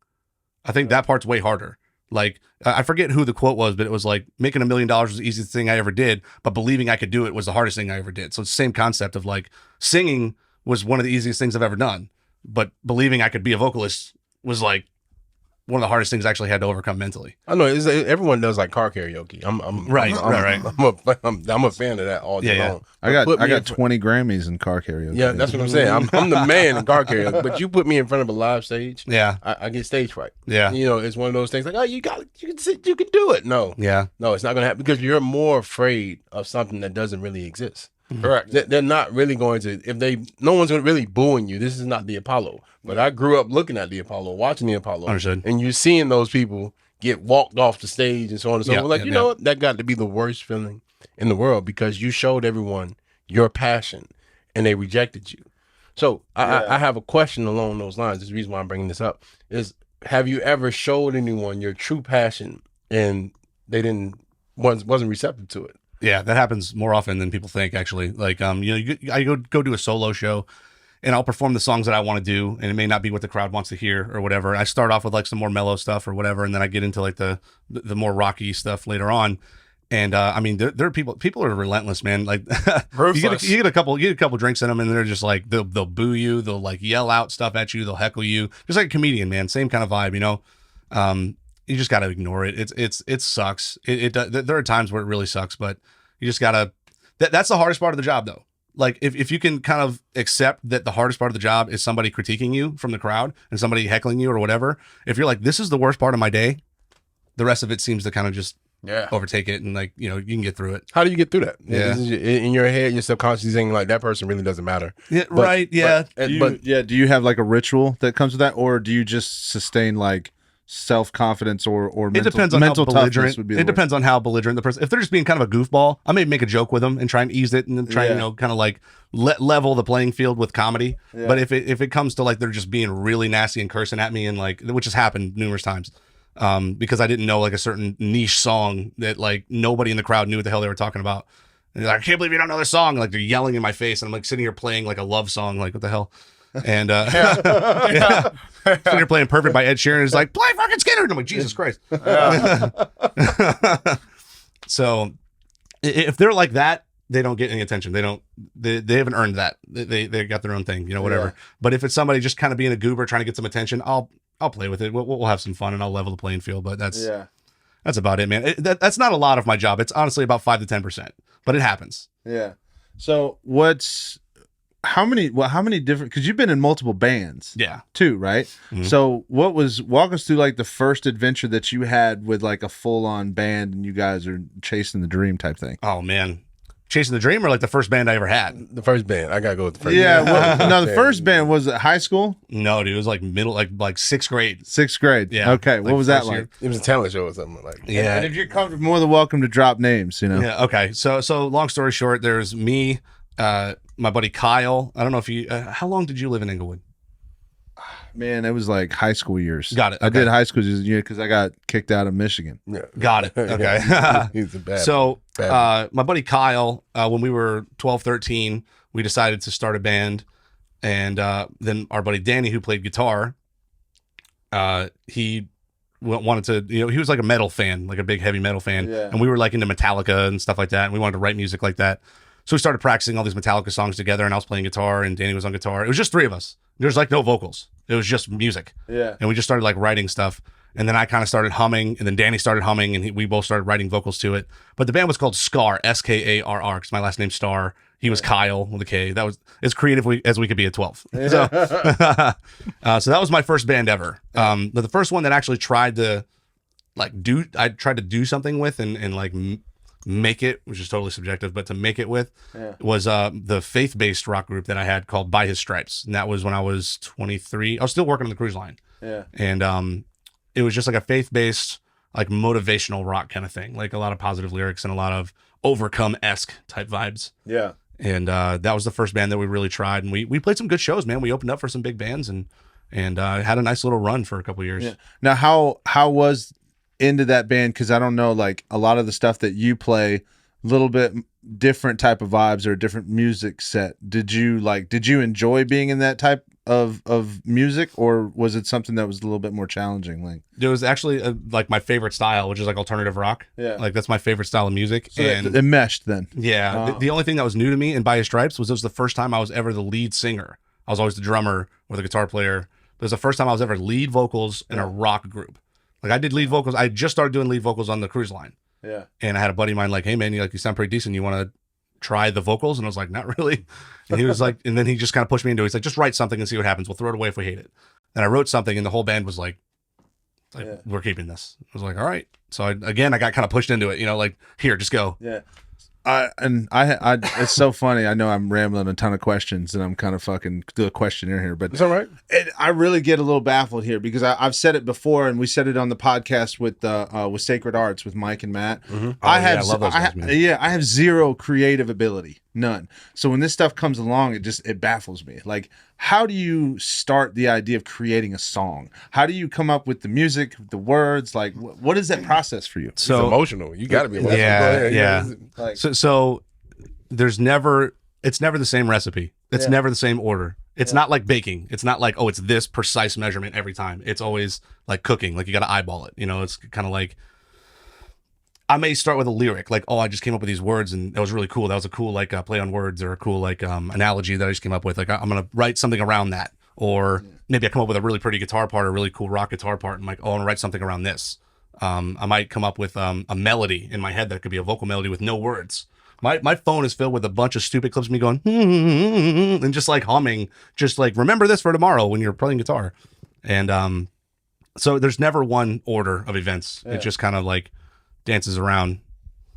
Speaker 1: I think that part's way harder. Like I forget who the quote was, but it was like making $1 million was the easiest thing I ever did, but believing I could do it was the hardest thing I ever did. So it's the same concept of like singing was one of the easiest things I've ever done, but believing I could be a vocalist was like one of the hardest things I actually had to overcome mentally.
Speaker 4: I know everyone does like car karaoke. Right. I'm a fan of that all day long.
Speaker 3: I got 20 Grammys in car karaoke.
Speaker 4: Yeah, that's what I'm saying. I'm the man in car karaoke. But you put me in front of a live stage.
Speaker 1: Yeah,
Speaker 4: I get stage fright.
Speaker 1: Yeah,
Speaker 4: it's one of those things like, oh, you can do it. No, it's not gonna happen because you're more afraid of something that doesn't really exist.
Speaker 2: Correct.
Speaker 4: They're not really going to, no one's really booing you. This is not the Apollo. But I grew up looking at the Apollo, watching the Apollo.
Speaker 1: Understood.
Speaker 4: And you're seeing those people get walked off the stage and so on and so forth. Like, you know what? That got to be the worst feeling in the world because you showed everyone your passion and they rejected you. So I have a question along those lines. The reason why I'm bringing this up is, have you ever showed anyone your true passion and they wasn't receptive to it?
Speaker 1: Yeah, that happens more often than people think, actually. Like, I go do a solo show, and I'll perform the songs that I want to do, and it may not be what the crowd wants to hear or whatever. I start off with like some more mellow stuff or whatever, and then I get into like the more rocky stuff later on. And I mean, there are people are relentless, man. Like, you get a couple drinks in them, and they're just like they'll boo you, they'll like yell out stuff at you, they'll heckle you, just like a comedian, man. Same kind of vibe, You just got to ignore it. It sucks. There are times where it really sucks, but you just got to, that's the hardest part of the job though. Like if you can kind of accept that the hardest part of the job is somebody critiquing you from the crowd and somebody heckling you or whatever, if you're like, this is the worst part of my day, the rest of it seems to kind of just overtake it. And like, you can get through it.
Speaker 4: How do you get through that?
Speaker 1: Yeah.
Speaker 4: In your head, you're subconsciously saying like, that person really doesn't matter.
Speaker 1: Yeah. Right. Yeah.
Speaker 3: Do you have like a ritual that comes with that? Or do you just sustain like self-confidence or
Speaker 1: It
Speaker 3: mental,
Speaker 1: depends on
Speaker 3: mental
Speaker 1: how
Speaker 3: toughness
Speaker 1: belligerent.
Speaker 3: would be
Speaker 1: It
Speaker 3: the word.
Speaker 1: depends on how belligerent the person. If they're just being kind of a goofball, I may make a joke with them and try and ease it and then try and kind of like level the playing field with comedy.
Speaker 3: Yeah.
Speaker 1: But if it comes to like they're just being really nasty and cursing at me and like, which has happened numerous times, because I didn't know like a certain niche song that like nobody in the crowd knew what the hell they were talking about. And they're like, I can't believe you don't know this song. Like they're yelling in my face, and I'm like sitting here playing like a love song. Like what the hell? And sitting here playing "Perfect" by Ed Sheeran is like, play fucking Skinner. And I'm like, Jesus Christ. So if they're like that, they don't get any attention. They haven't earned that. They got their own thing, whatever.
Speaker 3: Yeah.
Speaker 1: But if it's somebody just kind of being a goober trying to get some attention, I'll play with it. We'll have some fun and I'll level the playing field. But that's about it, man. That's not a lot of my job. It's honestly about 5 to 10%, but it happens.
Speaker 3: Yeah. So how many different, because you've been in multiple bands too, right?
Speaker 1: Mm-hmm.
Speaker 3: So walk us through like the first adventure that you had with like a full-on band and you guys are chasing the dream type thing.
Speaker 1: Oh man, chasing the dream, or like the first band I ever had?
Speaker 4: The first band. I gotta go with the first.
Speaker 3: Yeah.
Speaker 4: band.
Speaker 3: No, the first band was at high school.
Speaker 1: No, dude, it was like middle, like sixth grade.
Speaker 3: Sixth grade.
Speaker 1: Yeah.
Speaker 3: Okay. What
Speaker 1: Like
Speaker 3: was that
Speaker 1: first
Speaker 3: like?
Speaker 1: year.
Speaker 4: It was a talent show or something like.
Speaker 1: Yeah.
Speaker 3: And if you're comfortable, more than welcome to drop names.
Speaker 1: Yeah. Okay. So long story short, there's me, my buddy Kyle. I don't know if you. How long did you live in Inglewood?
Speaker 3: Man, it was like high school years.
Speaker 1: Got it.
Speaker 3: I
Speaker 1: Okay.
Speaker 3: did high school years because I got kicked out of Michigan.
Speaker 4: Yeah.
Speaker 1: Got it. Okay.
Speaker 4: He's a bad.
Speaker 1: So
Speaker 4: bad.
Speaker 1: my buddy Kyle, when we were 12, 13, we decided to start a band. And then our buddy Danny, who played guitar, he wanted to, he was like a metal fan, like a big heavy metal fan.
Speaker 3: Yeah.
Speaker 1: And we were like into Metallica and stuff like that. And we wanted to write music like that. So we started practicing all these Metallica songs together, and I was playing guitar and Danny was on guitar. It was just 3 of us. There was like no vocals. It was just music.
Speaker 3: Yeah.
Speaker 1: And we just started like writing stuff. And then I kind of started humming, and then Danny started humming, and we both started writing vocals to it. But the band was called Scar, Skarr, because my last name's Starr. He was Kyle with a K. That was as creative as we could be at 12. So, so that was my first band ever. But the first one that actually tried to do something with and like make it, which is totally subjective, but to make it with was the faith-based rock group that I had called By His Stripes. And that was when I was 23. I was still working on the cruise line.
Speaker 3: Yeah.
Speaker 1: And it was just like a faith-based, like motivational rock kind of thing, like a lot of positive lyrics and a lot of Overcome-esque type vibes.
Speaker 3: Yeah.
Speaker 1: And that was the first band that we really tried, and we played some good shows, man. We opened up for some big bands and had a nice little run for a couple years.
Speaker 3: Yeah. Now, how was into that band? Because I don't know, like a lot of the stuff that you play, a little bit different type of vibes or a different music set. Did you enjoy being in that type of music, or was it something that was a little bit more challenging? Like
Speaker 1: It was actually like my favorite style, which is like alternative rock.
Speaker 3: Yeah.
Speaker 1: Like that's my favorite style of music.
Speaker 3: so
Speaker 1: and
Speaker 3: it meshed then.
Speaker 1: yeah,
Speaker 3: Wow.
Speaker 1: the only thing that was new to me in By His Stripes was it was the first time I was ever the lead singer. I was always the drummer or the guitar player. But it was the first time I was ever lead vocals in a rock group. Like I did lead vocals. I just started doing lead vocals on the cruise line.
Speaker 3: Yeah.
Speaker 1: And I had a buddy of mine like, hey man, you sound pretty decent. You want to try the vocals? And I was like, not really. And he was like, and then he just kind of pushed me into it. He's like, just write something and see what happens. We'll throw it away if we hate it. And I wrote something and the whole band was like we're keeping this. I was like, all right. So I got kind of pushed into it, like, here, just go.
Speaker 3: Yeah. I it's so funny. I know I'm rambling a ton of questions and I'm kind of fucking do a questionnaire here, but
Speaker 4: It's all right.
Speaker 3: I really get a little baffled here because I've said it before, and we said it on the podcast with Sacred Arts with Mike and Matt.
Speaker 1: Mm-hmm.
Speaker 3: I
Speaker 1: love those guys, man.
Speaker 3: I have zero creative ability, none. So when this stuff comes along, it baffles me. Like, how do you start the idea of creating a song? How do you come up with the music, the words? Like, what is that process for you?
Speaker 4: It's
Speaker 1: So
Speaker 4: emotional. You got to be emotional.
Speaker 1: Yeah,
Speaker 4: Go ahead.
Speaker 1: yeah.
Speaker 3: Like,
Speaker 1: So it's never the same recipe. It's
Speaker 3: Yeah.
Speaker 1: never the same order. It's not like baking. It's not like, oh, it's this precise measurement every time. It's always like cooking. Like you got to eyeball it. It's kind of like, I may start with a lyric, like, oh, I just came up with these words and that was really cool. That was a cool, like, play on words or a cool, like, analogy that I just came up with. Like, I'm going to write something around that. Or maybe I come up with a really pretty guitar part, or a really cool rock guitar part. And I'm like, oh, I'm going to write something around this. I might come up with a melody in my head that could be a vocal melody with no words. My phone is filled with a bunch of stupid clips of me going, and just like humming, just like, remember this for tomorrow when you're playing guitar. And so there's never one order of events.
Speaker 3: Yeah.
Speaker 1: It just kind of like dances around.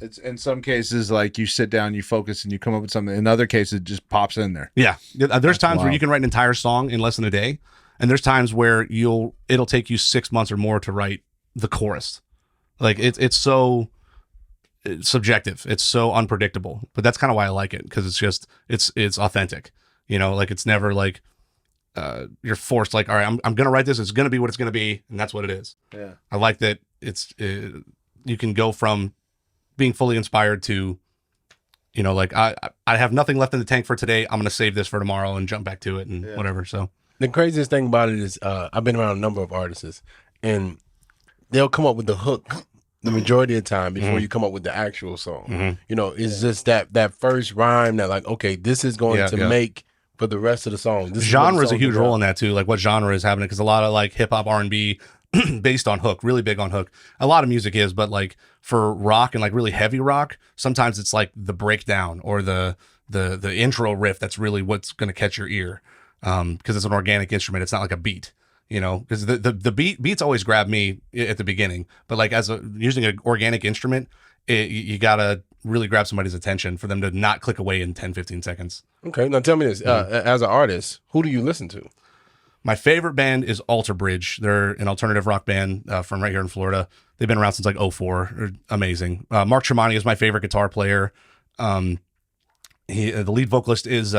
Speaker 3: it's in some cases like you sit down, you focus, and you come up with something. In other cases, it just pops in there.
Speaker 1: Yeah. There's times where
Speaker 3: wild.
Speaker 1: you can write an entire song in less than a day. And there's times where it'll take you 6 months or more to write the chorus. Like it's so subjective. It's so unpredictable. But that's kind of why I like it, because it's authentic. You know, like it's never like you're forced like, all right, I'm gonna write this. It's gonna be what it's gonna be, and that's what it is.
Speaker 3: Yeah.
Speaker 1: I like that you can go from being fully inspired to, you know, like I have nothing left in the tank for today. I'm gonna save this for tomorrow and jump back to it and whatever. So
Speaker 4: the craziest thing about it is I've been around a number of artists, and they'll come up with the hook the majority of the time before you come up with the actual song. You know, it's just that first rhyme that like, okay, this is going to make for the rest of the song.
Speaker 1: Genre is a huge role in that too. Like what genre is happening, because a lot of like hip hop, R&B based on hook, really big on hook. A lot of music is, but like for rock and like really heavy rock, sometimes it's like the breakdown or the intro riff that's really what's going to catch your ear, because it's an organic instrument. It's not like a beat. You know, because the beats always grab me at the beginning, but like using an organic instrument, you gotta really grab somebody's attention for them to not click away in 10, 15 seconds.
Speaker 4: Okay, now tell me this: as an artist, who do you listen to?
Speaker 1: My favorite band is Alter Bridge. They're an alternative rock band from right here in Florida. They've been around since like 2004. They're amazing. Mark Tremonti is my favorite guitar player. The lead vocalist is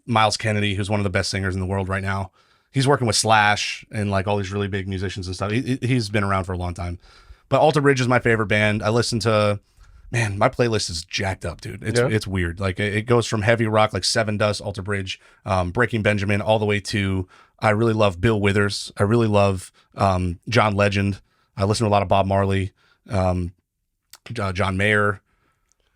Speaker 1: Miles Kennedy, who's one of the best singers in the world right now. He's working with Slash and like all these really big musicians and stuff. He's been around for a long time. But Alter Bridge is my favorite band. I listen to, man, my playlist is jacked up, dude. It's weird. Like it goes from heavy rock, like Seven Dust, Alter Bridge, Breaking Benjamin, all the way to, I really love Bill Withers. I really love John Legend. I listen to a lot of Bob Marley, John Mayer.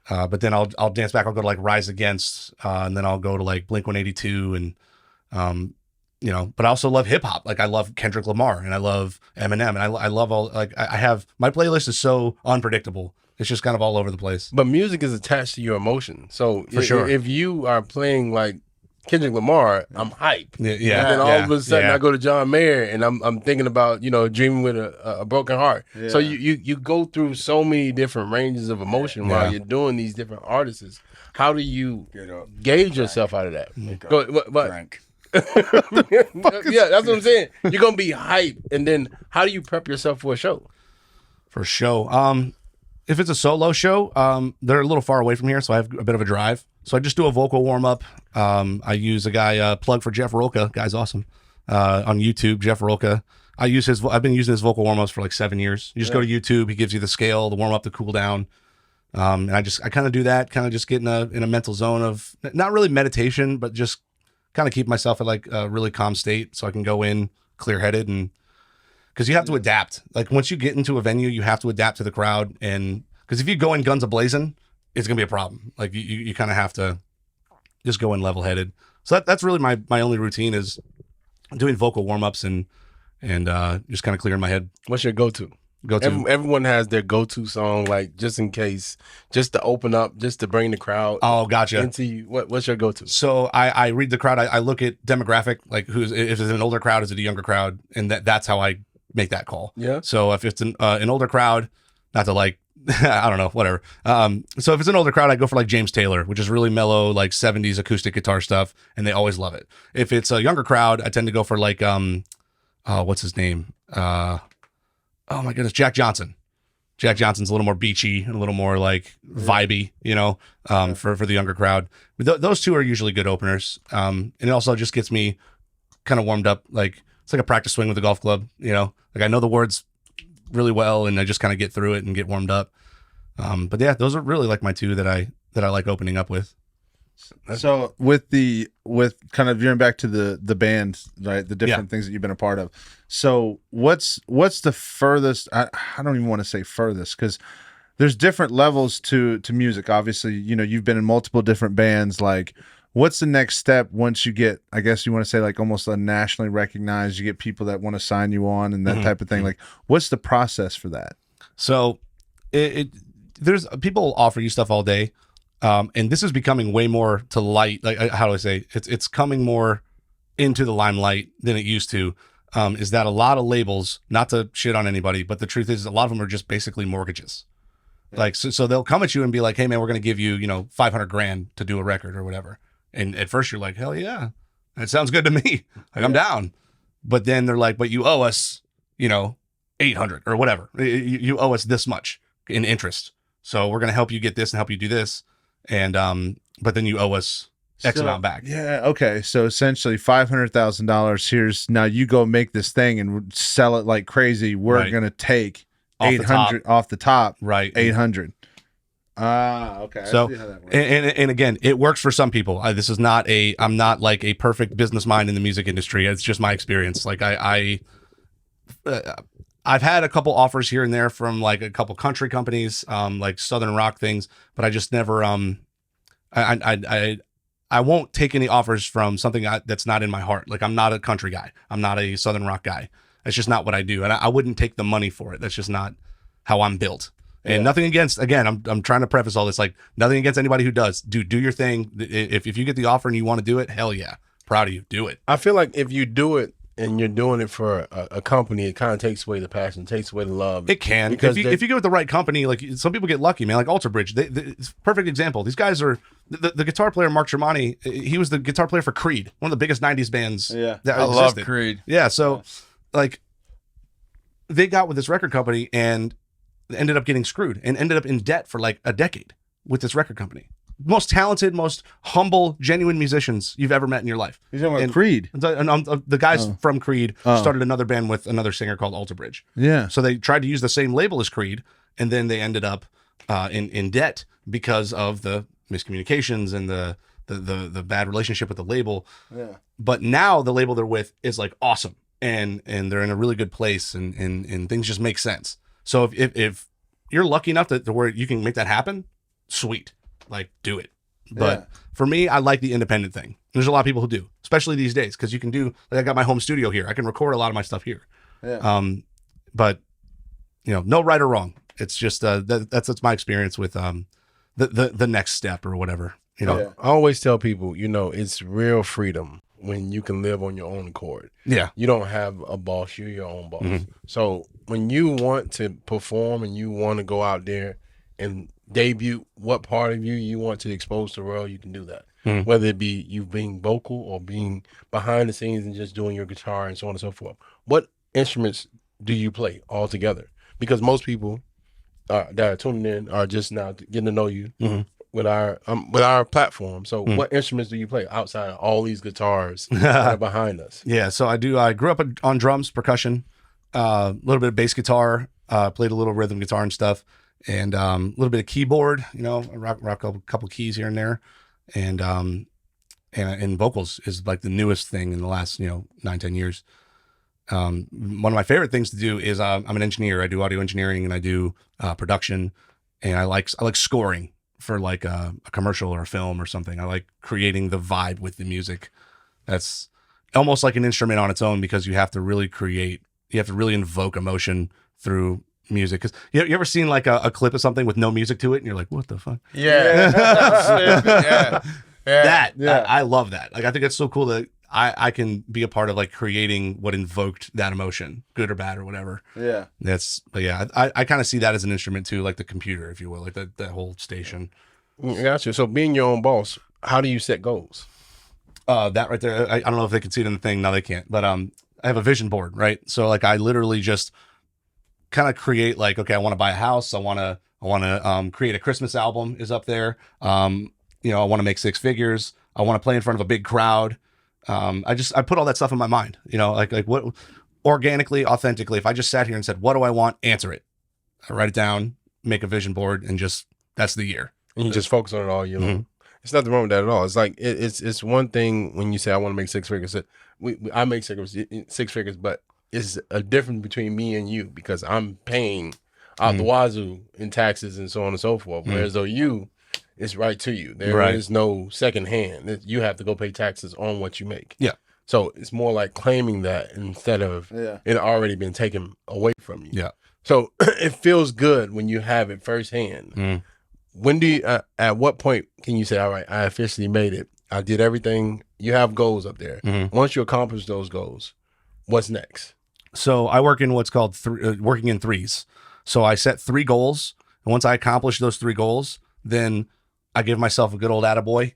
Speaker 1: But then I'll dance back. I'll go to like Rise Against, and then I'll go to like Blink-182 and, you know, but I also love hip hop. Like I love Kendrick Lamar and I love Eminem and I love all, like I have, my playlist is so unpredictable. It's just kind of all over the place.
Speaker 4: But music is attached to your emotion. So
Speaker 1: for sure,
Speaker 4: if you are playing like Kendrick Lamar, I'm hype.
Speaker 1: Yeah.
Speaker 4: And then all of a sudden I go to John Mayer and I'm thinking about, you know, Dreaming with a Broken Heart. Yeah. So you go through so many different ranges of emotion while you're doing these different artists. How do you gauge yourself out of that? Frank. Yeah, that's what I'm saying. You're gonna be hype, and then how do you prep yourself for a show?
Speaker 1: For a show, if it's a solo show, they're a little far away from here, so I have a bit of a drive. So I just do a vocal warm up. I use a guy plug for Jeff Rolka. Guy's awesome on YouTube. Jeff Rolka. I've been using his vocal warm ups for like 7 years. You just go to YouTube. He gives you the scale, the warm up, the cool down. And I kind of do that. Kind of just get in a mental zone of not really meditation, but just kind of keep myself at like a really calm state so I can go in clear headed. And because you have to adapt. Like once you get into a venue, you have to adapt to the crowd. And because if you go in guns a-blazing, it's gonna be a problem. Like you kind of have to just go in level headed. So that's really my only routine is doing vocal warm ups and just kind of clearing my head.
Speaker 4: What's your go-to? Everyone has their go-to song, like just in case, just to open up, just to bring the crowd.
Speaker 1: Oh, gotcha.
Speaker 4: Into you. What's your go-to?
Speaker 1: So I read the crowd. I look at demographic, like if it's an older crowd, is it a younger crowd, and that's how I make that call.
Speaker 4: Yeah.
Speaker 1: So if it's an older crowd, not to like, I don't know, whatever. So if it's an older crowd, I go for like James Taylor, which is really mellow, like 70s acoustic guitar stuff, and they always love it. If it's a younger crowd, I tend to go for like what's his name? Oh my goodness, Jack Johnson. Jack Johnson's a little more beachy and a little more like vibey, you know, for the younger crowd. But those two are usually good openers. And it also just gets me kind of warmed up. Like it's like a practice swing with a golf club, you know, like I know the words really well and I just kind of get through it and get warmed up. But yeah, those are really like my two that I like opening up with.
Speaker 3: So with kind of veering back to the band, right? The different things that you've been a part of. So what's the furthest? I don't even want to say furthest because there's different levels to music. Obviously, you know, you've been in multiple different bands. Like, what's the next step once you get? I guess you want to say like almost a nationally recognized. You get people that want to sign you on and that type of thing. Like, what's the process for that?
Speaker 1: So there's people offer you stuff all day. And this is becoming way more to light. Like, how do I say? It's coming more into the limelight than it used to. Is that a lot of labels, not to shit on anybody, but the truth is a lot of them are just basically mortgages. Yeah. Like, so they'll come at you and be like, hey man, we're going to give you, $500,000 to do a record or whatever. And at first you're like, hell yeah, that sounds good to me. Like I'm down. but then they're like, but you owe us, 800 or whatever. You owe us this much in interest. So we're going to help you get this and help you do this. And, but then you owe us X amount back.
Speaker 3: Yeah. Okay. So essentially $500,000. Here's now you go make this thing and sell it like crazy. We're going to take 800 off the top.
Speaker 1: Right.
Speaker 3: 800. Okay.
Speaker 1: So,
Speaker 3: I see how that works.
Speaker 1: and again, it works for some people. This is not I'm not like a perfect business mind in the music industry. It's just my experience. Like I've had a couple offers here and there from like a couple country companies, like Southern rock things, but I just never, I won't take any offers from something that's not in my heart. Like I'm not a country guy. I'm not a Southern rock guy. That's just not what I do. And I wouldn't take the money for it. That's just not how I'm built. And nothing against, again, I'm trying to preface all this, like nothing against anybody who does. Do your thing. If you get the offer and you want to do it, hell yeah. Proud of you. Do it.
Speaker 4: I feel like if you do it and you're doing it for a company, it kind of takes away the passion, takes away the love.
Speaker 1: It can. Because if you go with the right company, like some people get lucky, man, like Alter Bridge. It's a perfect example. These guys are, the guitar player, Mark Tremonti, he was the guitar player for Creed, one of the biggest 90s bands that
Speaker 2: I
Speaker 1: existed.
Speaker 2: love Creed.
Speaker 1: Yeah, so like they got with this record company and ended up getting screwed and ended up in debt for like a decade with this record company. Most talented, most humble, genuine musicians you've ever met in your life.
Speaker 3: He's talking about Creed.
Speaker 1: The guys from Creed started another band with another singer called Alter Bridge.
Speaker 3: Yeah.
Speaker 1: So they tried to use the same label as Creed, and then they ended up in debt because of the miscommunications and the bad relationship with the label. Yeah. But now the label they're with is like awesome, and they're in a really good place, and things just make sense. So if you're lucky enough to where you can make that happen, sweet. Like, do it. But for me, I like the independent thing. There's a lot of people who do, especially these days, because you can do, like, I got my home studio here. I can record a lot of my stuff here. Yeah. But, no right or wrong. It's just, that's my experience with the next step or whatever.
Speaker 4: I always tell people, it's real freedom when you can live on your own accord. Yeah. You don't have a boss. You're your own boss. Mm-hmm. So when you want to perform and you want to go out there and debut what part of you want to expose to the world, you can do that. Mm-hmm. Whether it be you being vocal or being behind the scenes and just doing your guitar and so on and so forth. What instruments do you play altogether? Because most people that are tuning in are just now getting to know you with our platform. So what instruments do you play outside of all these guitars that are behind us? Yeah, so I grew up on drums, percussion, a little bit of bass guitar, played a little rhythm guitar and stuff. And a little bit of keyboard, rock a couple keys here and there, and vocals is like the newest thing in the last 9-10 years. One of my favorite things to do is I'm an engineer. I do audio engineering and I do production, and I like scoring for like a commercial or a film or something. I like creating the vibe with the music. That's almost like an instrument on its own, because you have to really invoke emotion through music. Because you ever seen like a clip of something with no music to it and you're like, what the fuck? I love that. Like, I think it's so cool that I can be a part of like creating what invoked that emotion, good or bad or whatever. I kind of see that as an instrument too, like the computer, if you will, like that whole station. Gotcha. So being your own boss, how do you set goals? That right there, I don't know if they can see it in the thing. No, they can't. But I have a vision board, right? So like I literally just kind of create like, okay, I want to buy a house. I want to create a Christmas album is up there. I want to make 6 figures. I want to play in front of a big crowd. I put all that stuff in my mind, like what organically, authentically, if I just sat here and said, what do I want? Answer it. I write it down, make a vision board, and that's the year. And you just focus on it all year long. Mm-hmm. It's nothing wrong with that at all. It's like, it's one thing when you say, I want to make 6 figures. I make 6 figures, but it's a difference between me and you, because I'm paying out the wazoo in taxes and so on and so forth. Whereas though it's right to you. There is no second hand. You have to go pay taxes on what you make. Yeah. So it's more like claiming that instead of it already been taken away from you. Yeah. So it feels good when you have it firsthand. When do you, at what point can you say, all right, I officially made it. I did everything. You have goals up there. Once you accomplish those goals, what's next? So I work in what's called working in threes. So I set 3 goals. And once I accomplish those 3 goals, then I give myself a good old attaboy,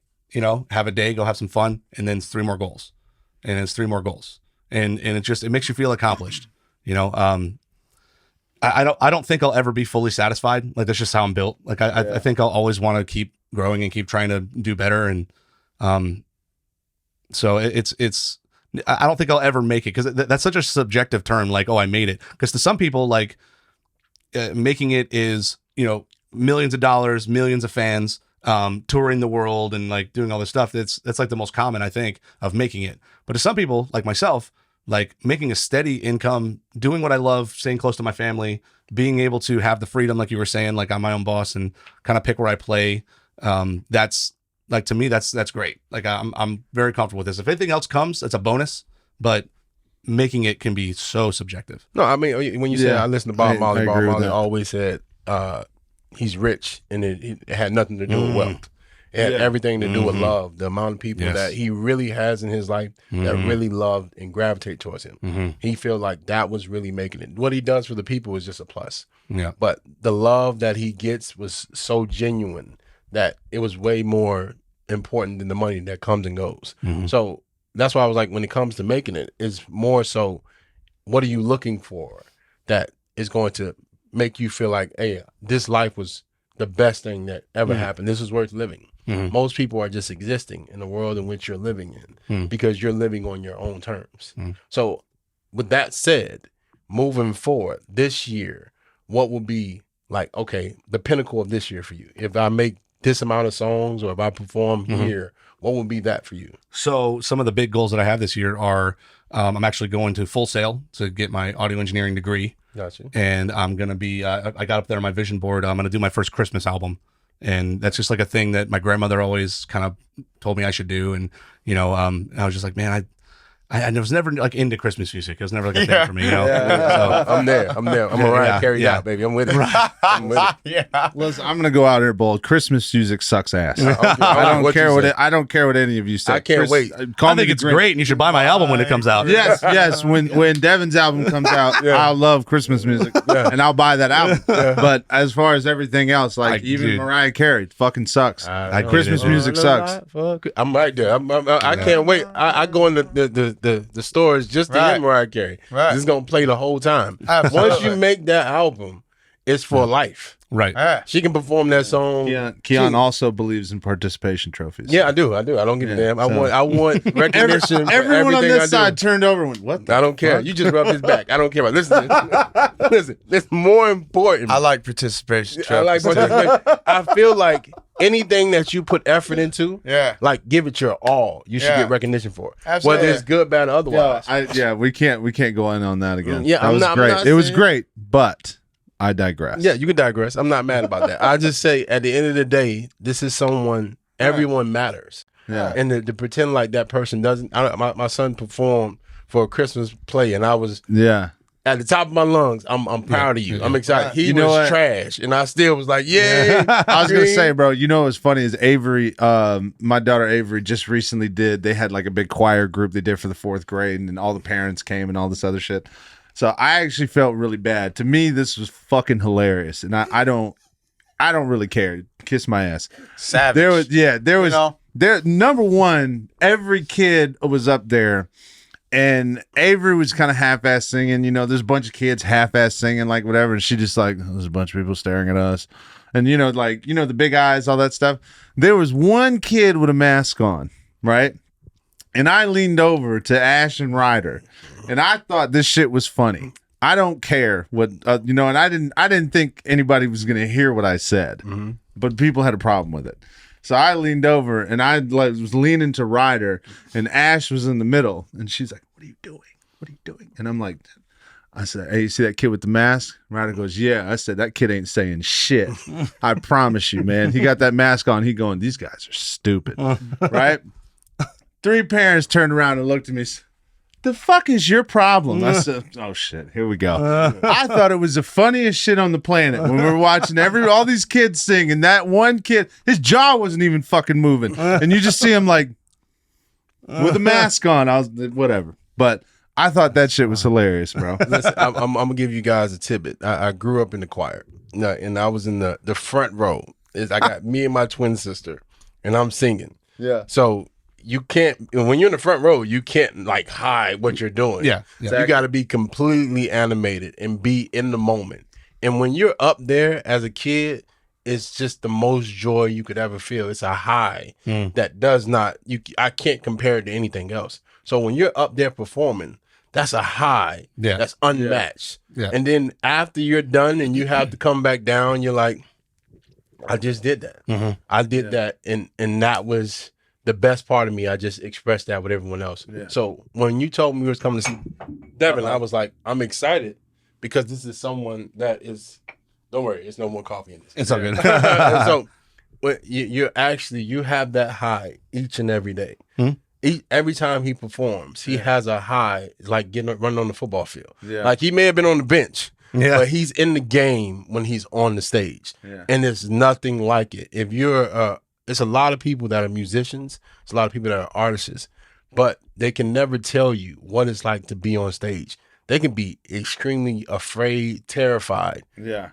Speaker 4: have a day, go have some fun. And then it's 3 more goals. And it's 3 more goals.
Speaker 1: and it makes you feel accomplished. You know, I don't think I'll ever be fully satisfied. Like that's just how I'm built. Like I think I'll always want to keep growing and keep trying to do better. And so it's I don't think I'll ever make it, because that's such a subjective term. Like, oh, I made it. Because to some people, like making it is, you know, millions of dollars, millions of fans, touring the world and like doing all this stuff. That's like the most common, I think, of making it. But to some people like myself, like making a steady income, doing what I love, staying close to my family, being able to have the freedom, like you were saying, like I'm my own boss and kind of pick where I play. That's like, to me, that's great. Like I'm very comfortable with this. If anything else comes, it's a bonus, but making it can be so subjective.
Speaker 4: No, I mean, when you said I listened to Bob Marley, Bob Marley always said he's rich, and it had nothing to do with wealth. It had everything to do with love. The amount of people that he really has in his life that really loved and gravitate towards him. He felt like that was really making it. What he does for the people is just a plus.
Speaker 1: Yeah.
Speaker 4: But the love that he gets was so genuine that it was way more important than the money that comes and goes. So that's why I was like, when it comes to making it, it's more so, what are you looking for that is going to make you feel like, hey, this life was the best thing that ever happened. This is worth living. Most people are just existing in the world in which you're living in because you're living on your own terms. So with that said, moving forward this year, what will be like, okay, the pinnacle of this year for you? If I make this amount of songs, or if I perform here, what would be that for you?
Speaker 1: So some of the big goals that I have this year are, I'm actually going to Full Sail to get my audio engineering degree.
Speaker 4: Gotcha.
Speaker 1: And I'm going to be, I got up there on my vision board. I'm going to do my first Christmas album. And that's just like a thing that my grandmother always kind of told me I should do. And, you know, I was just like, man, I was never like into Christmas music. It was never like a thing for me, you know?
Speaker 4: So, I'm there. I'm Mariah Carey out, baby. I'm with it. I'm with it.
Speaker 3: Listen, I'm gonna go out here bold. Christmas music sucks ass. I don't care what any of you say.
Speaker 4: I can't wait.
Speaker 1: I think it's great, and you should buy my album when it comes out.
Speaker 3: Yes. When Deven's album comes out, I'll love Christmas music, and I'll buy that album. But as far as everything else, like even Mariah Carey, fucking sucks. Christmas music sucks.
Speaker 4: I'm right there. I can't wait. I go in the stores just to hear Mariah Carey. It's gonna play the whole time. Once you make that album, it's for life.
Speaker 1: Right.
Speaker 4: She can perform that song.
Speaker 3: Keon also believes in participation trophies.
Speaker 4: Yeah, I do. I don't give a damn. I want recognition.
Speaker 3: Everyone on this side turned over and went, what?
Speaker 4: I don't care. You just rubbed his back. I don't care about. Listen. It's more important.
Speaker 2: I like participation trophies.
Speaker 4: I like participation. I feel like anything that you put effort into, like give it your all. You should get recognition for it.
Speaker 2: Absolutely.
Speaker 4: Whether it's good, bad, or otherwise.
Speaker 3: We can't go in on that again.
Speaker 4: Yeah,
Speaker 3: that was great. It was great, but I digress.
Speaker 4: Yeah, you can digress. I'm not mad about that. I just say at the end of the day, this is someone, everyone matters.
Speaker 3: Yeah.
Speaker 4: And to pretend like that person doesn't. My son performed for a Christmas play, and I was at the top of my lungs. I'm proud of you. I'm excited. He was trash, and I still was like, yeah.
Speaker 3: I was gonna say, bro, you know what's funny is Avery, my daughter Avery just recently they had like a big choir group they did for the 4th grade, and all the parents came and all this other shit. So I actually felt really bad. To me, this was fucking hilarious, and I don't really care. Kiss my ass.
Speaker 2: Savage.
Speaker 3: There was number one. Every kid was up there, and Avery was kind of half-ass singing. You know, there's a bunch of kids half-ass singing, like whatever, and she just like, there's a bunch of people staring at us, and the big eyes, all that stuff. There was one kid with a mask on, right? And I leaned over to Ash and Ryder, and I thought this shit was funny. I don't care what and I didn't think anybody was gonna hear what I said, but people had a problem with it. So I leaned over and I was leaning to Ryder, and Ash was in the middle, and she's like, "What are you doing? What are you doing?" And I'm like, I said, "Hey, you see that kid with the mask?" Ryder goes, "Yeah." I said, "That kid ain't saying shit. I promise you, man. He got that mask on. He going, these guys are stupid, right?" 3 parents turned around and looked at me. The fuck is your problem? I said, oh shit, here we go. I thought it was the funniest shit on the planet when we were watching all these kids sing, and that one kid, his jaw wasn't even fucking moving, and you just see him like with a mask on. I was whatever, but I thought that shit was hilarious, bro.
Speaker 4: Listen, I'm gonna give you guys a tidbit. I grew up in the choir, and I was in the front row. I got me and my twin sister, and I'm singing.
Speaker 3: Yeah.
Speaker 4: So you can't, when you're in the front row, you can't like hide what you're doing.
Speaker 1: Yeah.
Speaker 4: You got to be completely animated and be in the moment. And when you're up there as a kid, it's just the most joy you could ever feel. It's a high that does not, I can't compare it to anything else. So when you're up there performing, that's a high that's unmatched.
Speaker 1: Yeah.
Speaker 4: And then after you're done and you have to come back down, you're like, I just did that. I did that. And that was the best part of me. I just expressed that with everyone else. Yeah. So when you told me you was coming to see Deven, I was like, I'm excited because this is someone that is, don't worry, it's no more coffee in this.
Speaker 1: It's all good.
Speaker 4: So you have that high each and every day. Every time he performs, he has a high, like running on the football field. Yeah. Like he may have been on the bench, but he's in the game when he's on the stage. Yeah. And there's nothing like it. If you're, it's a lot of people that are musicians, it's a lot of people that are artists, but they can never tell you what it's like to be on stage. They can be extremely afraid, terrified,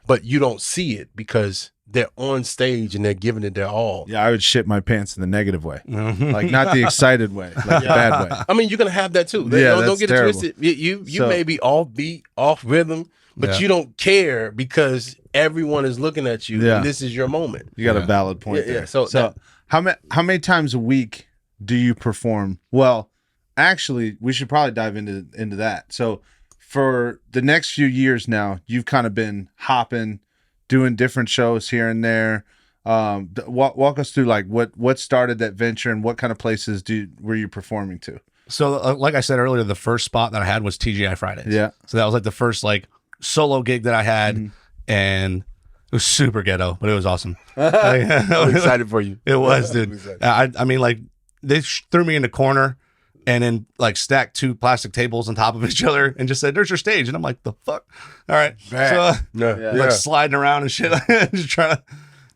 Speaker 4: but you don't see it because they're on stage and they're giving it their all.
Speaker 3: Yeah, I would shit my pants in the negative way, like not the excited way, like the bad way.
Speaker 4: I mean, you're gonna have that too. Don't get it twisted. You may be off beat, off rhythm, but you don't care because everyone is looking at you, and this is your moment.
Speaker 3: You got a valid point there.
Speaker 4: So
Speaker 3: how many times a week do you perform? Well, actually, we should probably dive into that. So for the next few years now, you've kind of been hopping, doing different shows here and there. Walk us through like what started that venture and what kind of places were you performing to?
Speaker 1: So like I said earlier, the first spot that I had was TGI Fridays. Yeah. So that was like the first like solo gig that I had, and it was super ghetto, but it was awesome.
Speaker 4: I'm excited for you.
Speaker 1: It was, dude. I mean, like they threw me in the corner and then like stacked 2 plastic tables on top of each other and just said, "There's your stage." And I'm like, "The fuck?" All right. So like sliding around and shit, just trying to.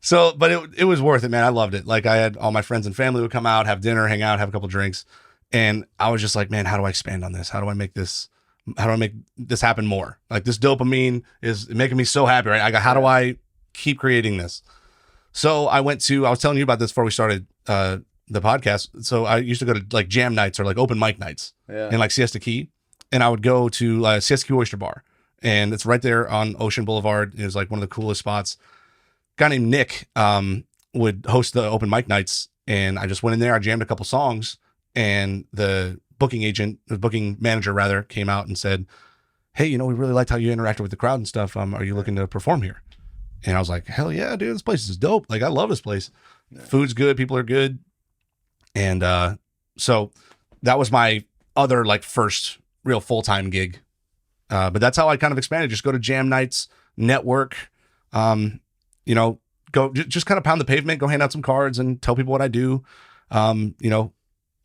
Speaker 1: So, but it was worth it, man. I loved it. Like I had all my friends and family would come out, have dinner, hang out, have a couple drinks. And I was just like, man, how do I expand on this? How do I make this happen more? Like this dopamine is making me so happy, right? How do I keep creating this? So I was telling you about this before we started the podcast. So I used to go to like jam nights or like open mic nights in like Siesta Key. And I would go to Siesta Key Oyster Bar. And it's right there on Ocean Boulevard. It was like one of the coolest spots. A guy named Nick would host the open mic nights. And I just went in there. I jammed a couple songs. And the booking manager rather, came out and said, "Hey, we really liked how you interacted with the crowd and stuff. Are you looking to perform here?" And I was like, "Hell yeah, dude, this place is dope. Like, I love this place. Food's good, people are good." And so that was my other like first real full-time gig. But that's how I kind of expanded. Just go to jam nights, network, go just kind of pound the pavement, go hand out some cards and tell people what I do.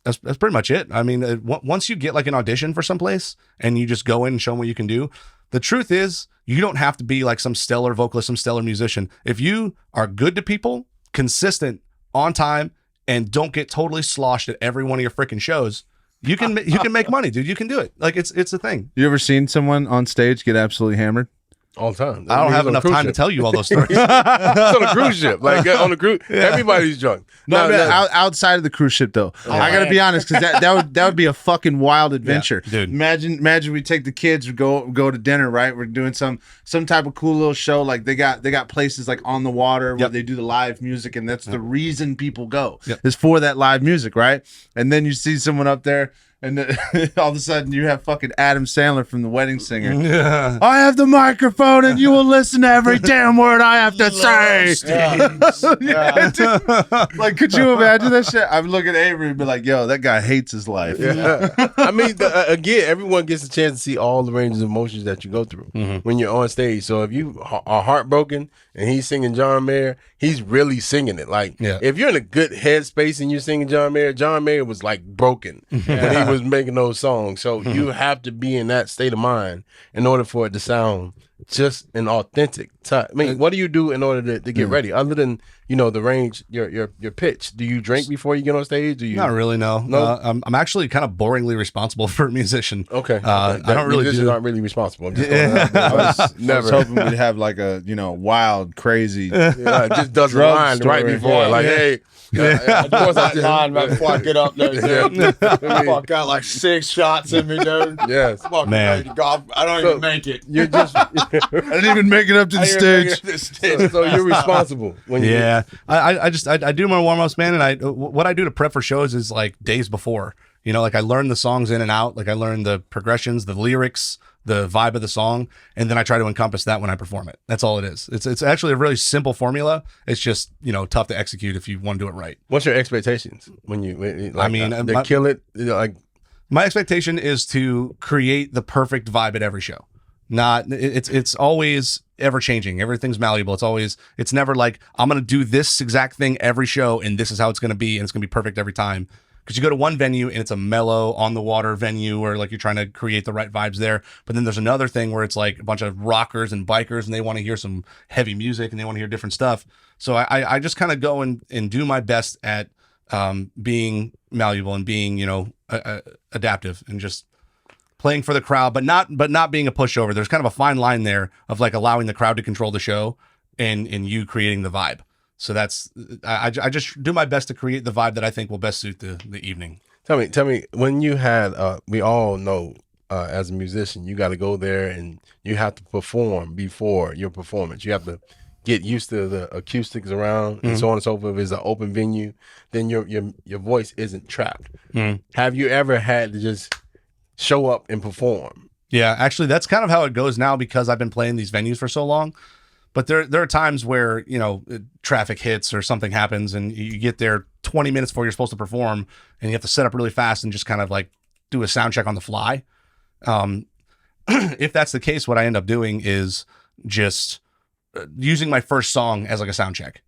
Speaker 1: That's pretty much it. I mean, once you get like an audition for someplace and you just go in and show them what you can do, the truth is you don't have to be like some stellar vocalist, some stellar musician. If you are good to people, consistent, on time, and don't get totally sloshed at every one of your freaking shows, you can make money, dude. You can do it. Like it's a thing.
Speaker 3: You ever seen someone on stage get absolutely hammered?
Speaker 4: All the time.
Speaker 1: I don't have enough time to tell you all those stories.
Speaker 4: It's on a cruise ship. Like on a cruise, everybody's drunk.
Speaker 3: Outside of the cruise ship, though, I gotta be honest, because that would be a fucking wild adventure,
Speaker 1: dude.
Speaker 3: Imagine we take the kids, we go to dinner, right? We're doing some type of cool little show. Like they got places like on the water where they do the live music, and that's the reason people go is for that live music, right? And then you see someone up there. And then, all of a sudden, you have fucking Adam Sandler from The Wedding Singer. Yeah. I have the microphone, and you will listen to every damn word I have to say. Like, could you imagine that shit? I'm looking at Avery and be like, "Yo, that guy hates his life."
Speaker 4: Yeah. I mean, again, everyone gets a chance to see all the ranges of emotions that you go through when you're on stage. So if you are heartbroken and he's singing John Mayer, he's really singing it. Like, if you're in a good headspace and you're singing John Mayer was like broken when he was making those songs. So you have to be in that state of mind in order for it to sound just an authentic time. I mean, what do you do in order to get ready, other than the range, your pitch? Do you drink before you get on stage? Do you?
Speaker 1: Not really. No. I'm actually kind of boringly responsible for a musician.
Speaker 4: Okay.
Speaker 1: I don't really.
Speaker 4: Musicians aren't really responsible. I'm just
Speaker 3: I was hoping we'd have like a wild, crazy.
Speaker 4: It just does a line right before, like, hey.
Speaker 2: Of course, I line right before I get up there, dude. Fuck, got like 6 shots in me, dude.
Speaker 4: Yes,
Speaker 2: fuck,
Speaker 1: man.
Speaker 2: I don't even make it.
Speaker 4: You're just.
Speaker 3: I didn't even make it up to the stage.
Speaker 4: So you're responsible when you.
Speaker 1: Yeah, I do my warm ups, man, and what I do to prep for shows is like days before. Like I learn the songs in and out. Like I learn the progressions, the lyrics, the vibe of the song, and then I try to encompass that when I perform it. That's all it is. It's actually a really simple formula. It's just tough to execute if you want to do it right.
Speaker 4: What's your expectations when you? Like,
Speaker 1: I mean,
Speaker 4: they kill it. Like
Speaker 1: my expectation is to create the perfect vibe at every show. It's always ever changing. Everything's malleable. It's never like I'm gonna do this exact thing every show and this is how it's gonna be and it's gonna be perfect every time. Because you go to one venue and it's a mellow on the water venue where like you're trying to create the right vibes there. But then there's another thing where it's like a bunch of rockers and bikers and they want to hear some heavy music and they want to hear different stuff. So I just kind of go and do my best at being malleable and being, adaptive and just playing for the crowd, but not being a pushover. There's kind of a fine line there of like allowing the crowd to control the show and you creating the vibe. So that's I just do my best to create the vibe that I think will best suit the evening.
Speaker 4: Tell me when you had we all know as a musician you got to go there and you have to perform before your performance. You have to get used to the acoustics around and so on and so forth. If it's an open venue, then your voice isn't trapped. Have you ever had to just show up and perform?
Speaker 1: Yeah, actually that's kind of how it goes now because I've been playing these venues for so long. But there are times where, traffic hits or something happens and you get there 20 minutes before you're supposed to perform and you have to set up really fast and just kind of like do a sound check on the fly. If that's the case, what I end up doing is just using my first song as like a sound check.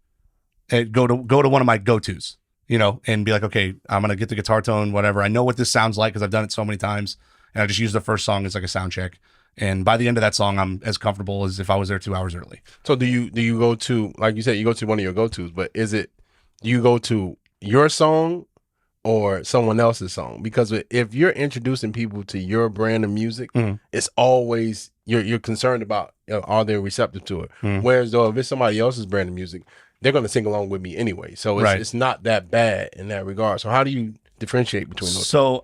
Speaker 1: And go to one of my go-tos, and be like, okay, I'm going to get the guitar tone, whatever. I know what this sounds like because I've done it so many times. And I just use the first song as like a sound check. And by the end of that song, I'm as comfortable as if I was there 2 hours early.
Speaker 4: So do you go to, like you said, you go to one of your go-tos, but do you go to your song or someone else's song? Because if you're introducing people to your brand of music, it's always, you're concerned about, are they receptive to it? Whereas though, if it's somebody else's brand of music, they're going to sing along with me anyway. So it's not that bad in that regard. So how do you differentiate between those?
Speaker 1: So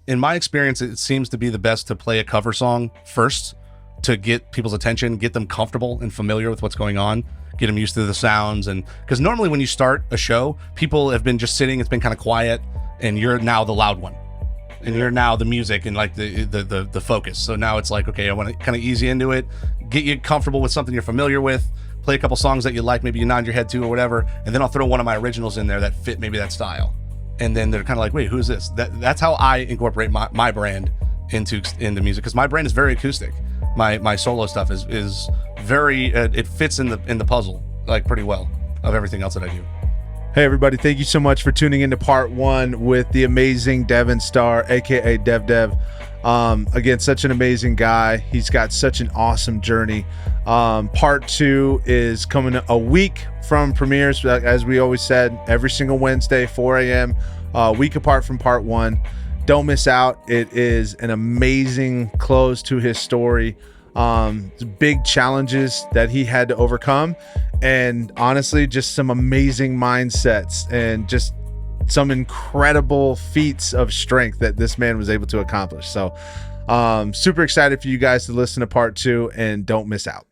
Speaker 1: in my experience, it seems to be the best to play a cover song first to get people's attention, get them comfortable and familiar with what's going on, get them used to the sounds. And because normally when you start a show, people have been just sitting, it's been kind of quiet, and you're now the loud one. And you're now the music and like the focus. So now it's like, okay, I want to kind of ease you into it, get you comfortable with something you're familiar with, play a couple songs that you like, maybe you nod your head to or whatever, and then I'll throw one of my originals in there that fit maybe that style. And then they're kind of like, wait, who's this? That's how I incorporate my brand into music, because my brand is very acoustic. My solo stuff is very it fits in the puzzle like pretty well of everything else that I do.
Speaker 3: Hey everybody, thank you so much for tuning into part 1 with the amazing Deven Starr, aka Dev. Again, such an amazing guy. He's got such an awesome journey. Part 2 is coming a week from premieres, as we always said, every single Wednesday, 4 a.m., a week apart from part 1. Don't miss out. It is an amazing close to his story. Big challenges that he had to overcome, and honestly, just some amazing mindsets and just some incredible feats of strength that this man was able to accomplish. So super excited for you guys to listen to part 2, and don't miss out.